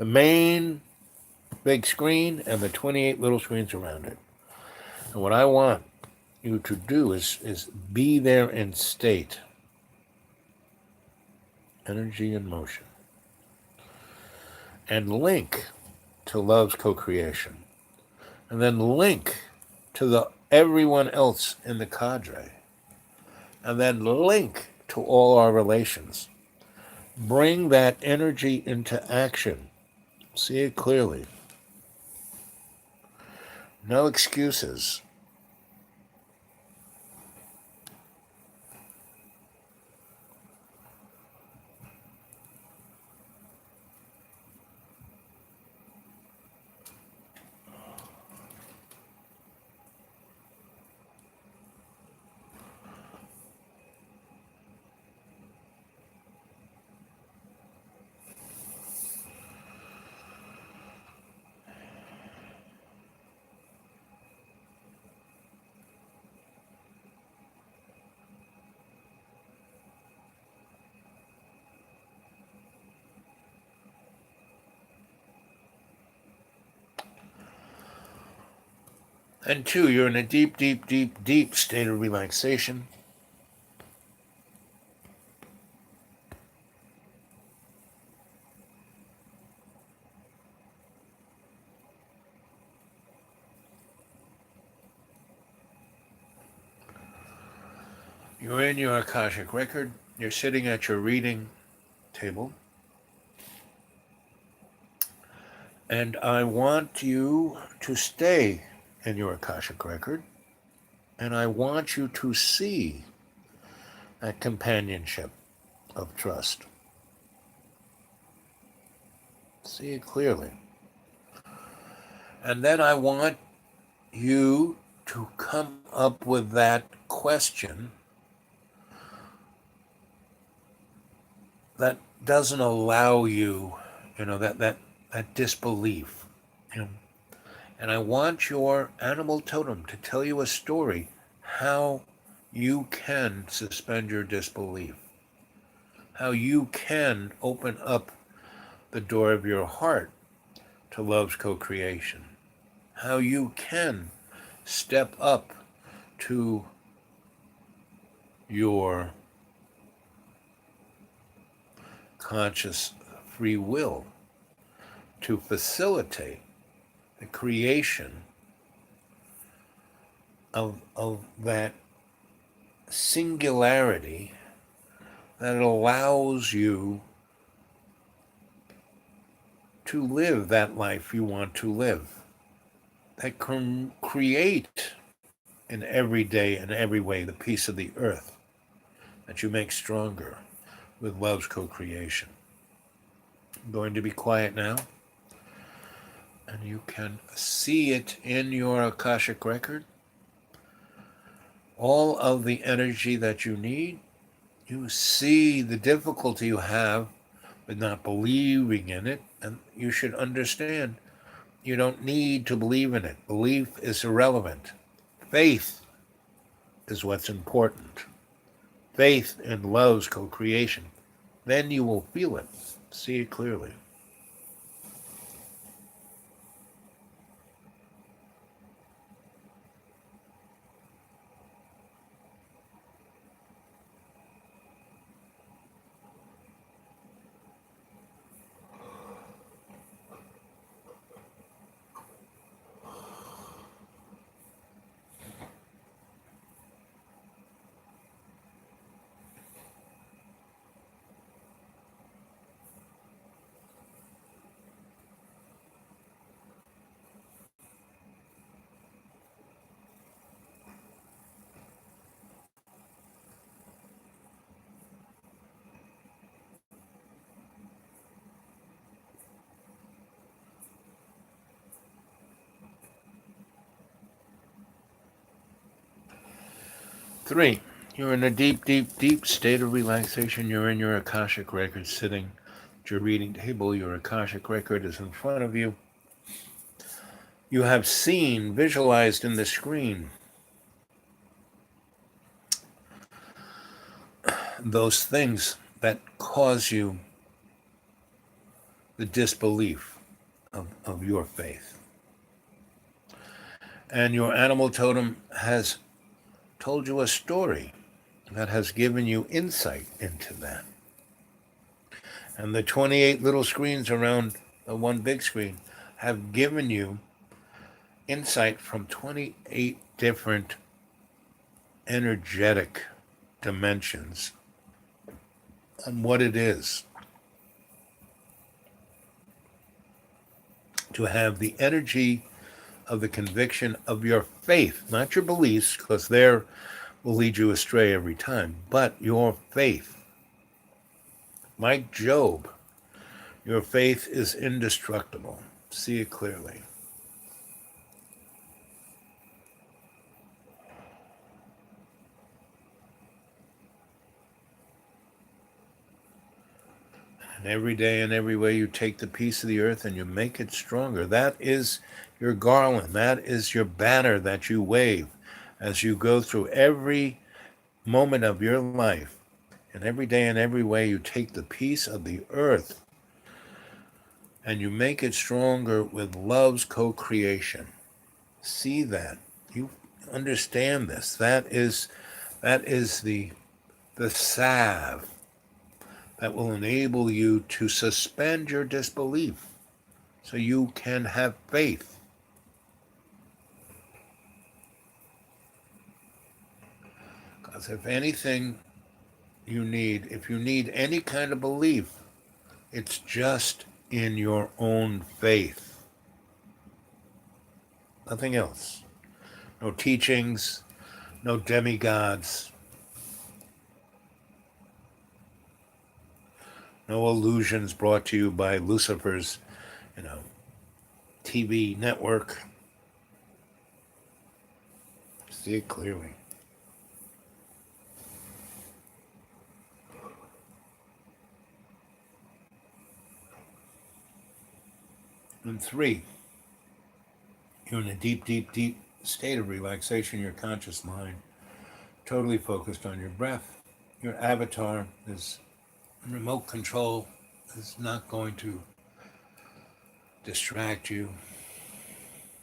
main big screen and the 28 little screens around it. And what I want you to do is be there in state, energy and motion, and link to love's co-creation, and then link to the everyone else in the cadre, and then link to all our relations. Bring that energy into action. See it clearly. No excuses. And two, you're in a deep, deep, deep, deep state of relaxation. You're in your Akashic record. You're sitting at your reading table. And I want you to stay in your Akashic record. And I want you to see that companionship of trust. See it clearly. And then I want you to come up with that question that doesn't allow you, that disbelief. And I want your animal totem to tell you a story how you can suspend your disbelief, how you can open up the door of your heart to love's co-creation, how you can step up to your conscious free will to facilitate the creation of that singularity that allows you to live that life you want to live, that can create in every day and every way the peace of the earth that you make stronger with love's co-creation. I'm going to be quiet now, and you can see it in your Akashic record. All of the energy that you need. You see the difficulty you have with not believing in it, and you should understand you don't need to believe in it. Belief is irrelevant. Faith is what's important. Faith in love's co-creation. Then you will feel it. See it clearly. Three, you're in a deep, deep, deep state of relaxation. You're in your Akashic record sitting at your reading table. Your Akashic record is in front of you. You have seen, visualized in the screen, those things that cause you the disbelief of your faith. And your animal totem has told you a story that has given you insight into that. And the 28 little screens around the one big screen have given you insight from 28 different energetic dimensions on what it is to have the energy of the conviction of your faith, not your beliefs, because there will lead you astray every time, but your faith. Like Job, your faith is indestructible. See it clearly. And every day and every way you take the piece of the earth and you make it stronger. That is your garland. That is your banner that you wave as you go through every moment of your life. And every day and every way you take the piece of the earth and you make it stronger with love's co-creation. See that. You understand this. That is the salve that will enable you to suspend your disbelief so you can have faith. Because if anything you need, if you need any kind of belief, it's just in your own faith. Nothing else. No teachings, no demigods, no illusions brought to you by Lucifer's, TV network. See it clearly. And 3, you're in a deep, deep, deep state of relaxation, your conscious mind, totally focused on your breath. Your avatar is remote control, is not going to distract you.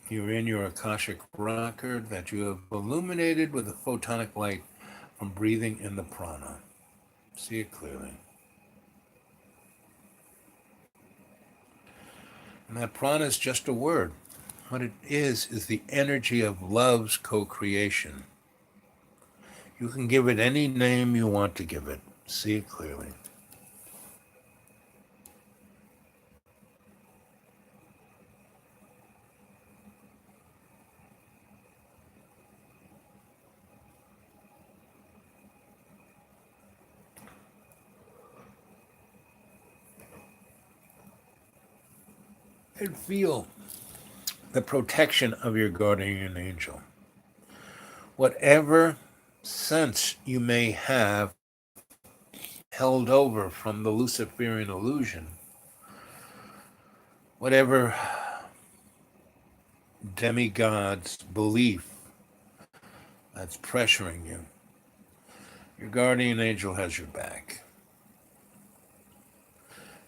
You're in your Akashic record that you have illuminated with a photonic light from breathing in the prana. See it clearly. And that prana is just a word. What it is the energy of love's co-creation. You can give it any name you want to give it. See it clearly. And feel the protection of your guardian angel. Whatever sense you may have held over from the Luciferian illusion, whatever demigod's belief that's pressuring you, your guardian angel has your back.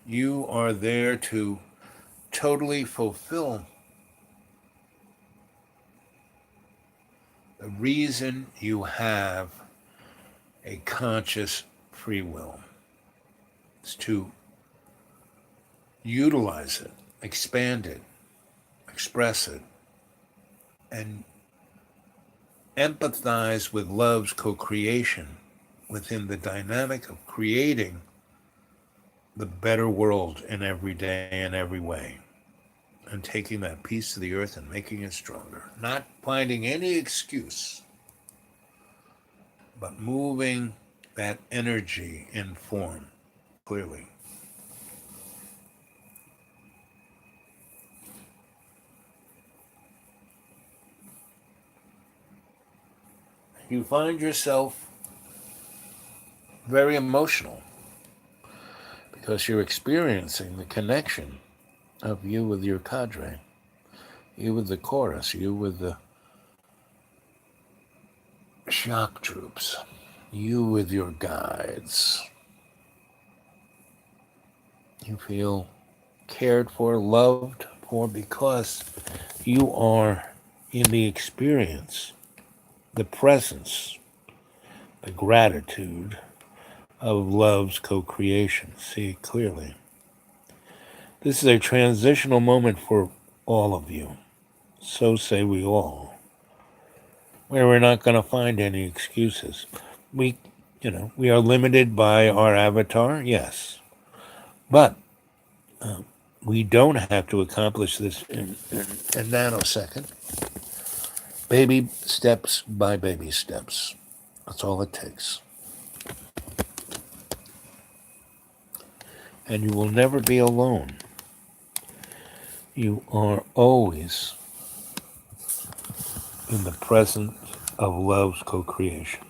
You are there to totally fulfill the reason you have a conscious free will. It's to utilize it, expand it, express it, and empathize with love's co-creation within the dynamic of creating the better world in every day and every way, and taking that piece of the earth and making it stronger. Not finding any excuse, but moving that energy in form clearly. You find yourself very emotional because you're experiencing the connection of you with your cadre, you with the chorus, you with the shock troops, you with your guides. You feel cared for, loved for, because you are in the experience, the presence, the gratitude of love's co-creation. See it clearly. This is a transitional moment for all of you. So say we all. where we're not going to find any excuses. We, we are limited by our avatar, yes, but we don't have to accomplish this in a nanosecond. Baby steps by baby steps. That's all it takes. And you will never be alone. You are always in the presence of love's co-creation.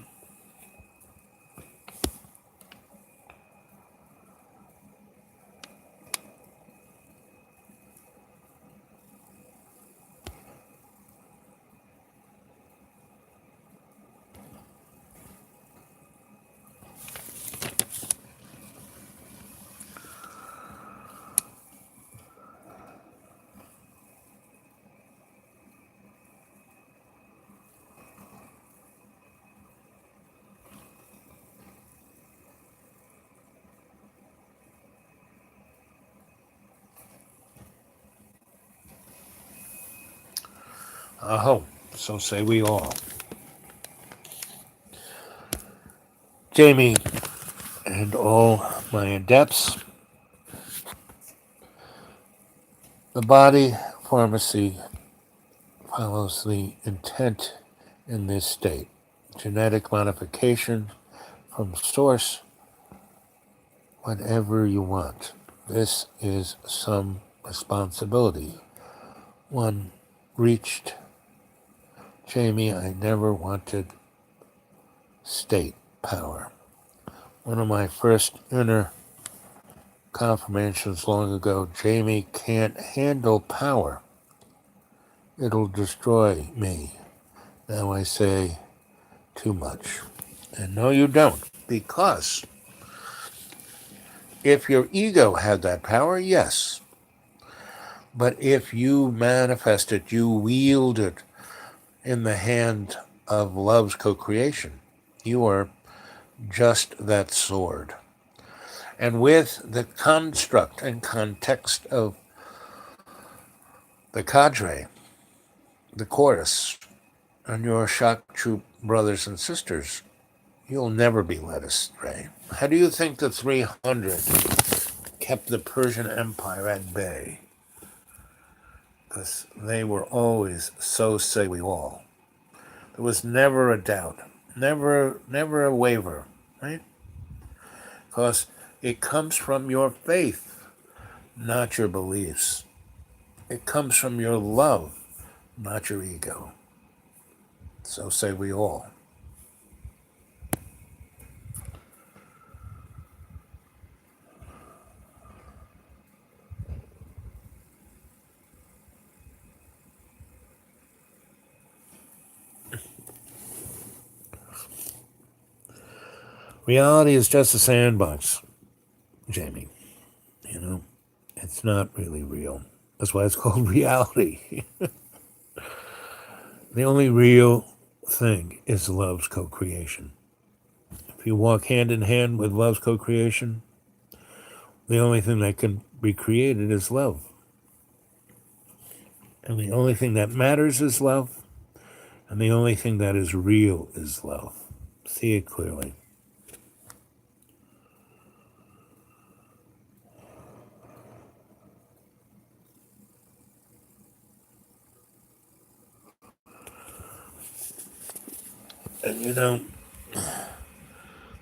Aho, so say we all. Jamie and all my adepts, the body pharmacy follows the intent in this state. Genetic modification from source, whatever you want. This is some responsibility. One reached. Jamie, I never wanted state power. One of my first inner confirmations long ago, Jamie can't handle power. It'll destroy me. Now I say too much. And no, you don't. Because if your ego had that power, yes. But if you manifest it, you wield it in the hand of love's co-creation, you are just that sword. And with the construct and context of the cadre, the chorus, and your shock troop brothers and sisters, you'll never be led astray. How do you think the 300 kept the Persian Empire at bay? Because they were always, so say we all. There was never a doubt, never a waver, right? Because it comes from your faith, not your beliefs. It comes from your love, not your ego. So say we all. Reality is just a sandbox, Jamie. It's not really real. That's why it's called reality. The only real thing is love's co-creation. If you walk hand in hand with love's co-creation, the only thing that can be created is love. And the only thing that matters is love. And the only thing that is real is love. See it clearly. And the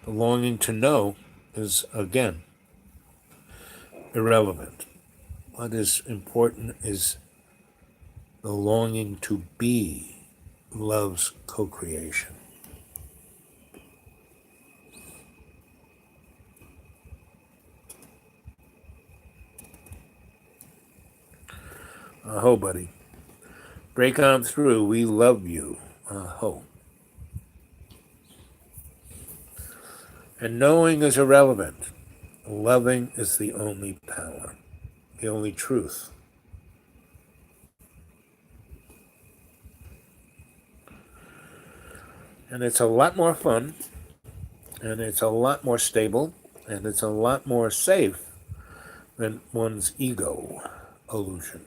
longing to know is, again, irrelevant. What is important is the longing to be love's co-creation. Aho, buddy. Break on through. We love you. Aho. And knowing is irrelevant. Loving is the only power, the only truth. And it's a lot more fun, and it's a lot more stable, and it's a lot more safe than one's ego illusion.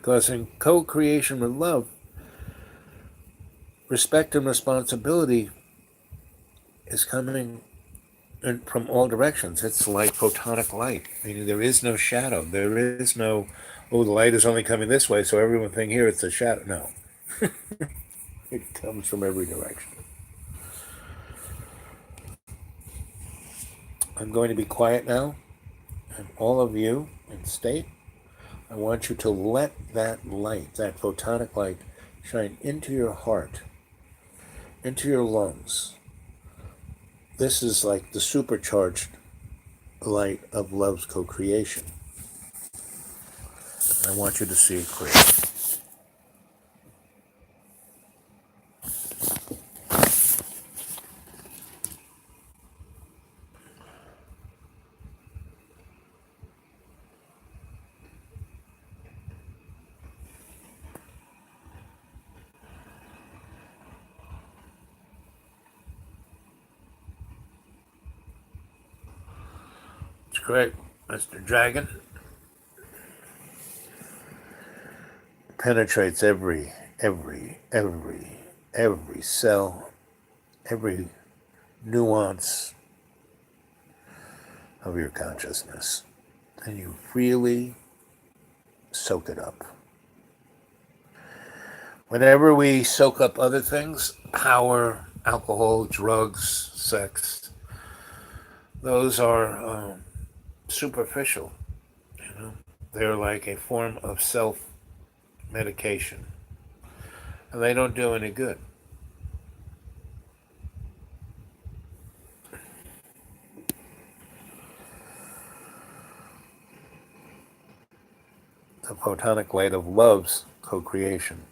Because in co-creation with love, respect and responsibility is coming from all directions. It's like photonic light. Meaning there is no shadow. There is no, oh, the light is only coming this way, so everyone think here it's a shadow. No. It comes from every direction. I'm going to be quiet now, and all of you in state, I want you to let that light, that photonic light, shine into your heart, into your lungs. This is like the supercharged light of love's co-creation. I want you to see it clear. It's correct, Mr. Dragon. Penetrates every cell, every nuance of your consciousness. And you really soak it up. Whenever we soak up other things, power, alcohol, drugs, sex, those are superficial. You know, they're like a form of self-medication, and they don't do any good. The photonic light of love's co-creation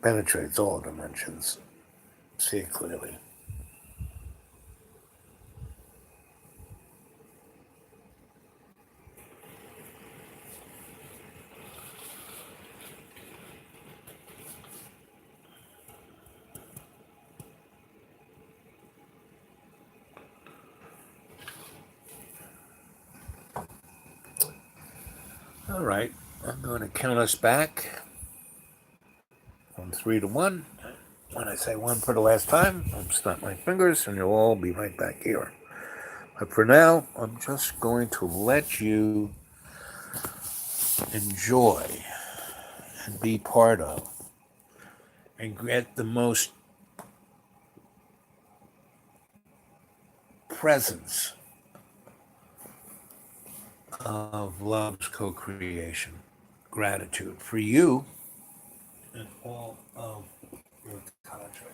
penetrates all dimensions. See it clearly. All right, I'm going to count us back from 3 to 1. When I say 1 for the last time, I'll snap my fingers and you'll all be right back here. But for now, I'm just going to let you enjoy and be part of and get the most presence of love's co-creation. Gratitude for you and all of your cadre.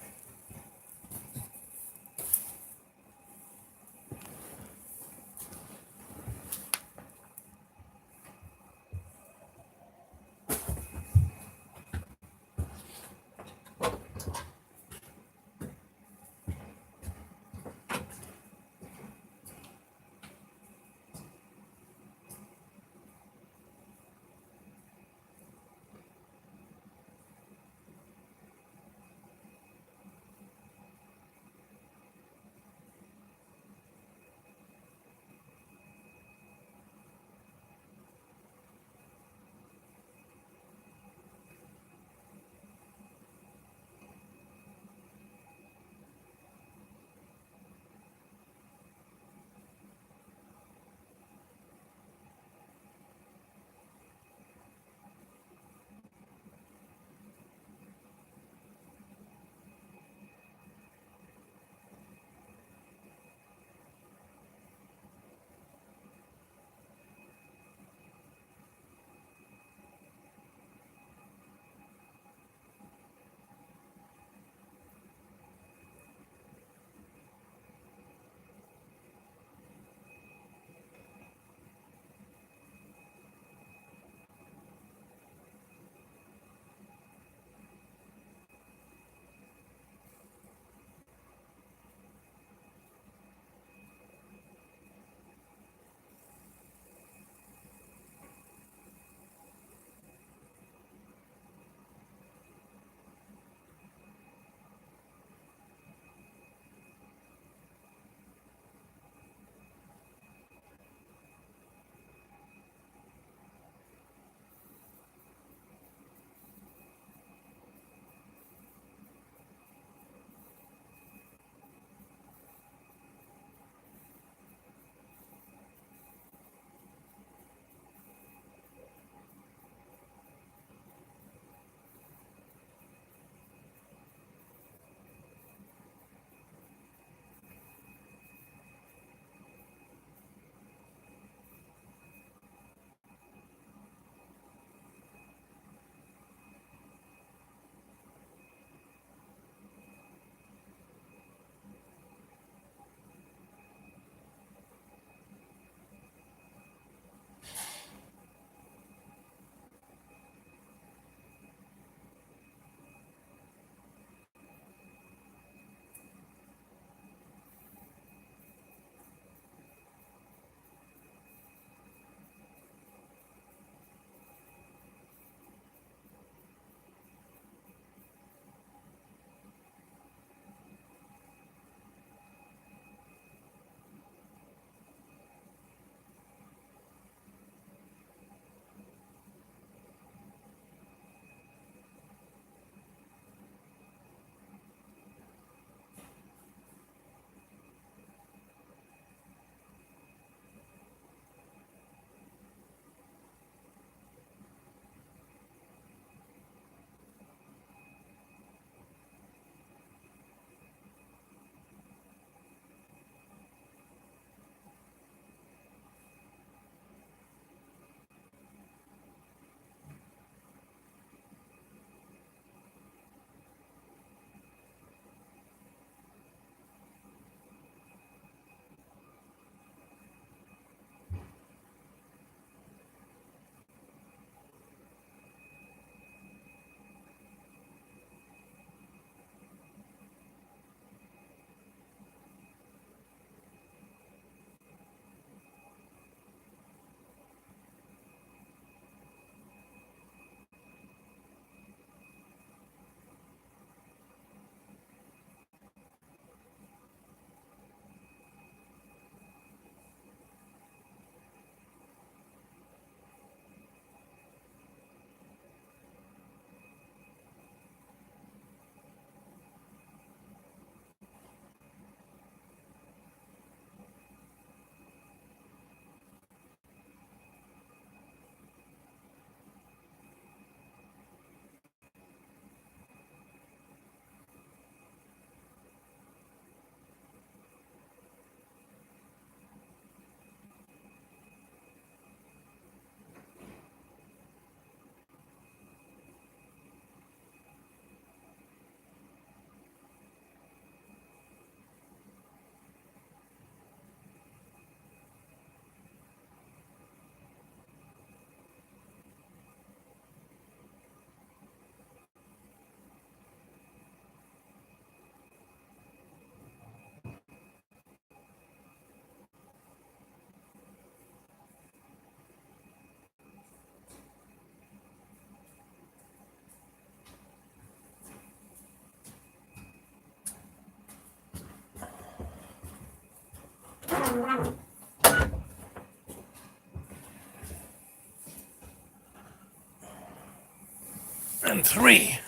And 3,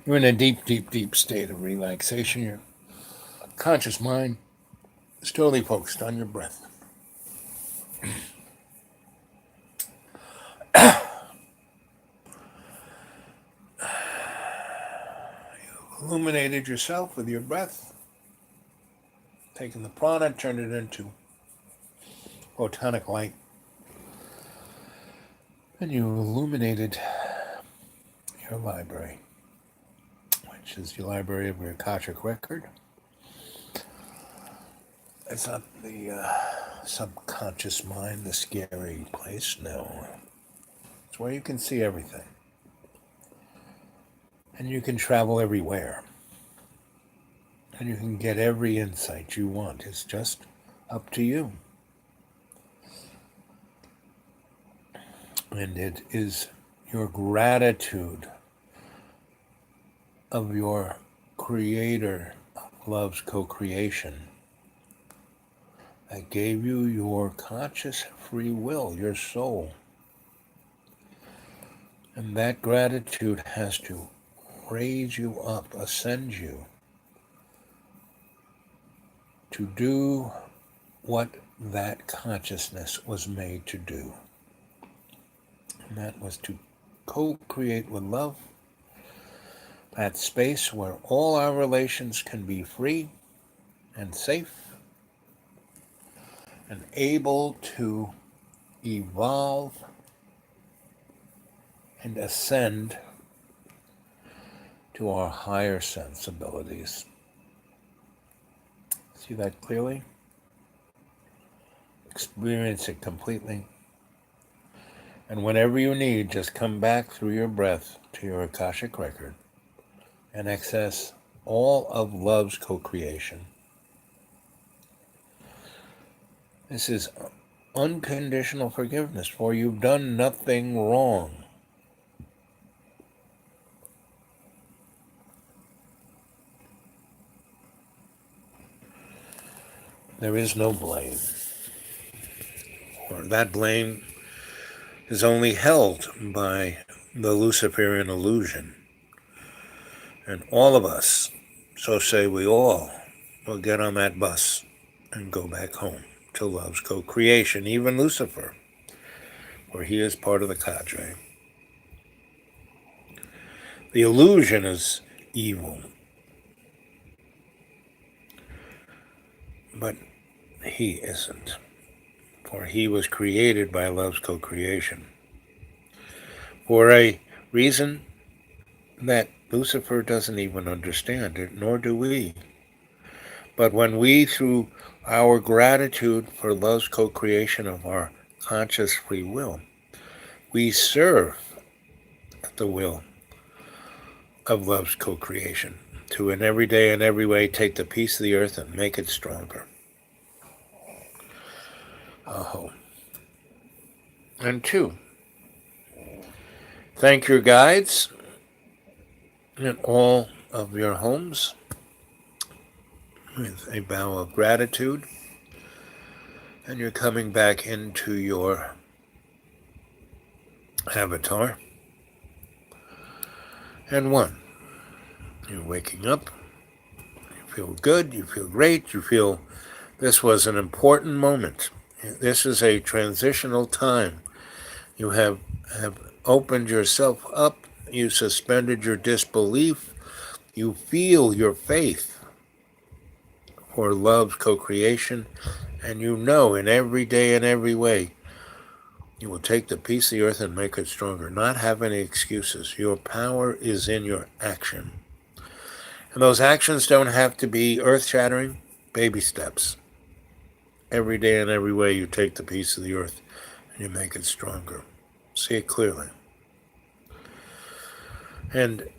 you're in a deep, deep, deep state of relaxation. Your conscious mind is totally focused on your breath. You illuminated yourself with your breath, taking the prana, turned it into photonic light, and you illuminated your library, which is your library of your Akashic record. It's not the subconscious mind, the scary place, no. It's where you can see everything. And you can travel everywhere. And you can get every insight you want. It's just up to you. And it is your gratitude of your creator of love's co-creation that gave you your conscious free will, your soul. And that gratitude has to raise you up, ascend you to do what that consciousness was made to do. And that was to co-create with love that space where all our relations can be free and safe and able to evolve and ascend to our higher sensibilities. See that clearly? Experience it completely. And whenever you need, just come back through your breath to your Akashic record and access all of love's co-creation. This is unconditional forgiveness, for you've done nothing wrong. There is no blame. Or that blame is only held by the Luciferian illusion. And all of us, so say we all, will get on that bus and go back home to love's co-creation, even Lucifer, where he is part of the cadre. The illusion is evil, but he isn't, for he was created by love's co-creation for a reason that Lucifer doesn't even understand it, nor do we. But when we, through our gratitude for love's co-creation of our conscious free will, we serve the will of love's co-creation to in every day and every way take the peace of the earth and make it stronger. And 2, thank your guides in all of your homes with a vow of gratitude, and you're coming back into your avatar. And 1, you're waking up, you feel good, you feel great, you feel this was an important moment. This is a transitional time. You have opened yourself up, you suspended your disbelief, you feel your faith for love's co-creation, and you know in every day and every way you will take the peace of the earth and make it stronger. Not have any excuses. Your power is in your action. And those actions don't have to be earth-shattering, baby steps. Every day and every way you take the peace of the earth and you make it stronger. See it clearly. And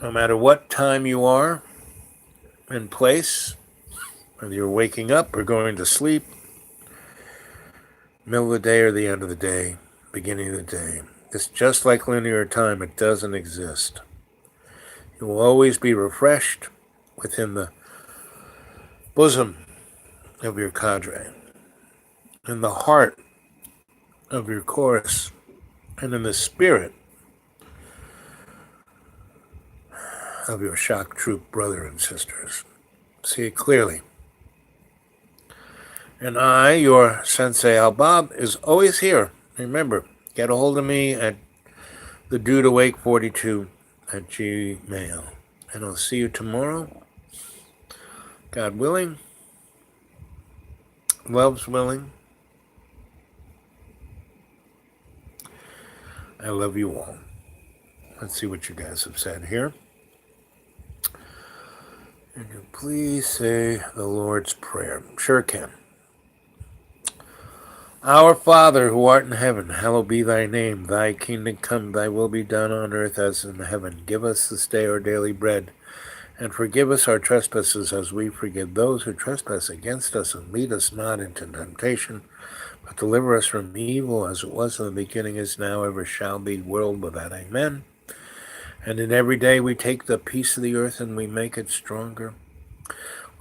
no matter what time you are and place, whether you're waking up or going to sleep, middle of the day or the end of the day, beginning of the day, it's just like linear time. It doesn't exist. You will always be refreshed within the bosom of your cadre, in the heart of your chorus, and in the spirit of your shock troop brother and sisters. See it clearly. And I, your Sensei Al Bob, is always here. Remember, get a hold of me at the Dude Awake 42 at Gmail. And I'll see you tomorrow. God willing. Love's willing. I love you all. Let's see what you guys have said here. And you please say the Lord's Prayer. Sure can. Our Father, who art in heaven, hallowed be thy name. Thy kingdom come, thy will be done on earth as in heaven. Give us this day our daily bread, and forgive us our trespasses as we forgive those who trespass against us. And lead us not into temptation, but deliver us from evil, as it was in the beginning, is now, ever shall be, world without end. And in every day we take the peace of the earth and we make it stronger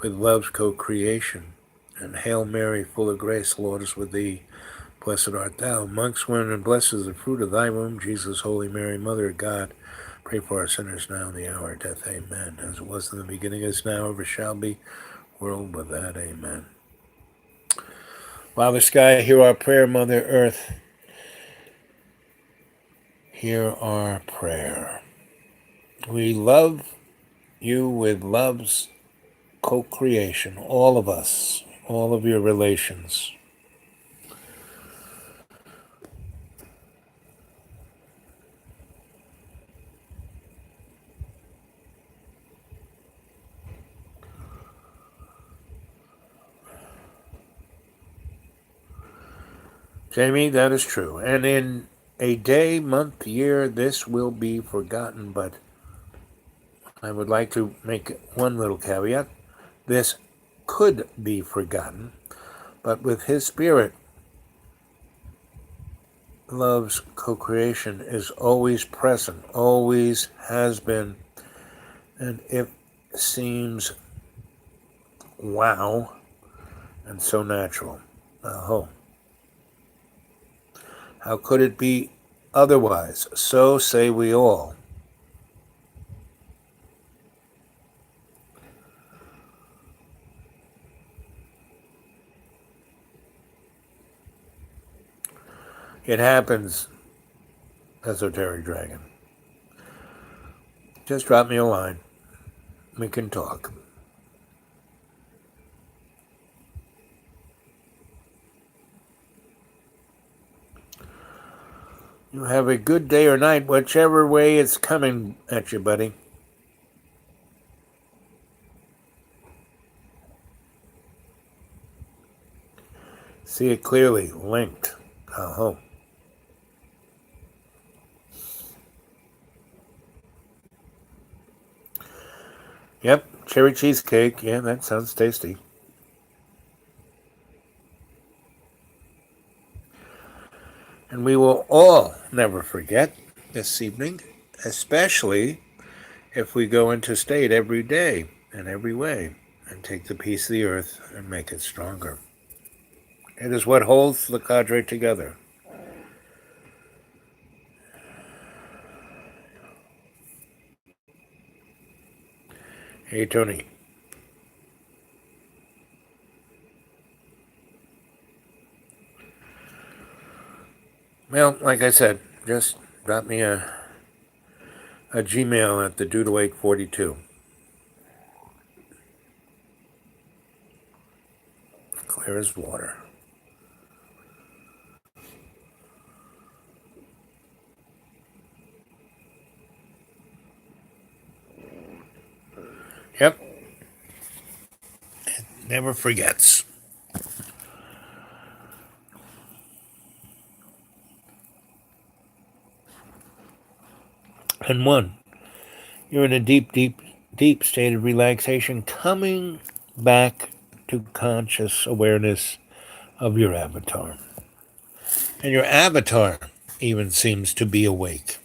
with love's co-creation. And Hail Mary, full of grace, the Lord is with thee. Blessed art thou amongst women, and blessed is the fruit of thy womb, Jesus. Holy Mary, Mother of God, pray for our sinners now and the hour of death. Amen. As it was in the beginning, is now, ever shall be, world without amen. Father Sky, hear our prayer. Mother Earth, hear our prayer. We love you with love's co-creation, all of us, all of your relations. Jamie, that is true. And in a day, month, year, this will be forgotten, but I would like to make one little caveat. This could be forgotten, but with his spirit, love's co-creation is always present, always has been, and it seems wow and so natural. How could it be otherwise? So say we all. It happens, Esoteric Dragon. Just drop me a line. We can talk. You have a good day or night, whichever way it's coming at you, buddy. See it clearly, linked. Uh-huh. Yep, cherry cheesecake. Yeah, that sounds tasty. And we will all never forget this evening, especially if we go into state every day in every way and take the peace of the earth and make it stronger. It is what holds the cadre together. Hey, Tony. Well, like I said, just drop me a Gmail at the Dude Awake 42. Clear as water. Yep. It never forgets. And one, you're in a deep, deep, deep state of relaxation, coming back to conscious awareness of your avatar. And your avatar even seems to be awake.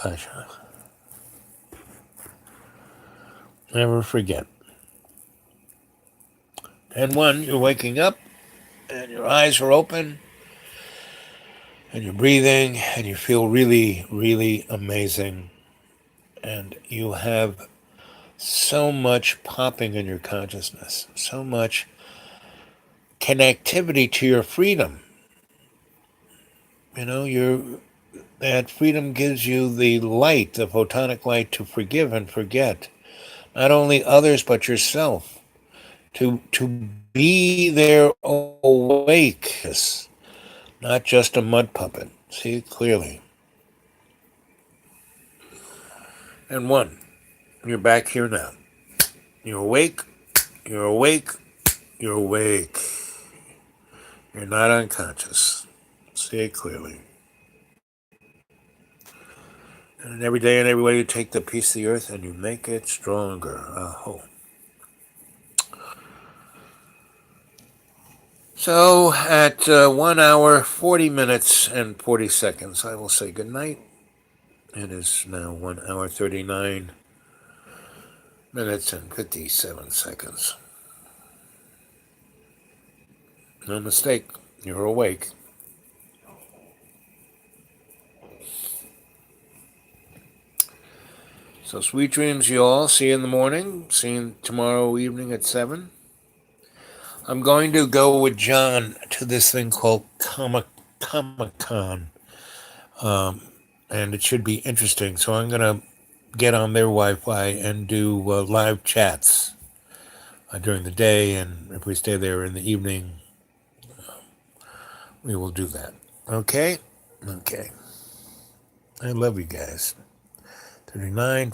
Akasha. Never forget. And when you're waking up and your eyes are open and you're breathing and you feel really, really amazing and you have so much popping in your consciousness, so much connectivity to your freedom. You know, that freedom gives you the light, the photonic light to forgive and forget, not only others but yourself, to be there awake, not just a mud puppet. See it clearly. And one, you're back here now. You're awake, you're awake, you're awake. You're not unconscious. See it clearly. And every day and every way you take the piece of the earth and you make it stronger. Aho. So at 1 hour, 40 minutes, and 40 seconds, I will say good night. It is now 1 hour, 39 minutes, and 57 seconds. No mistake, you're awake. So sweet dreams, you all. See you in the morning. See you tomorrow evening at 7. I'm going to go with John to this thing called Comic-Con. And it should be interesting. So I'm going to get on their Wi-Fi and do live chats during the day. And if we stay there in the evening, we will do that. Okay? Okay. I love you guys. 39,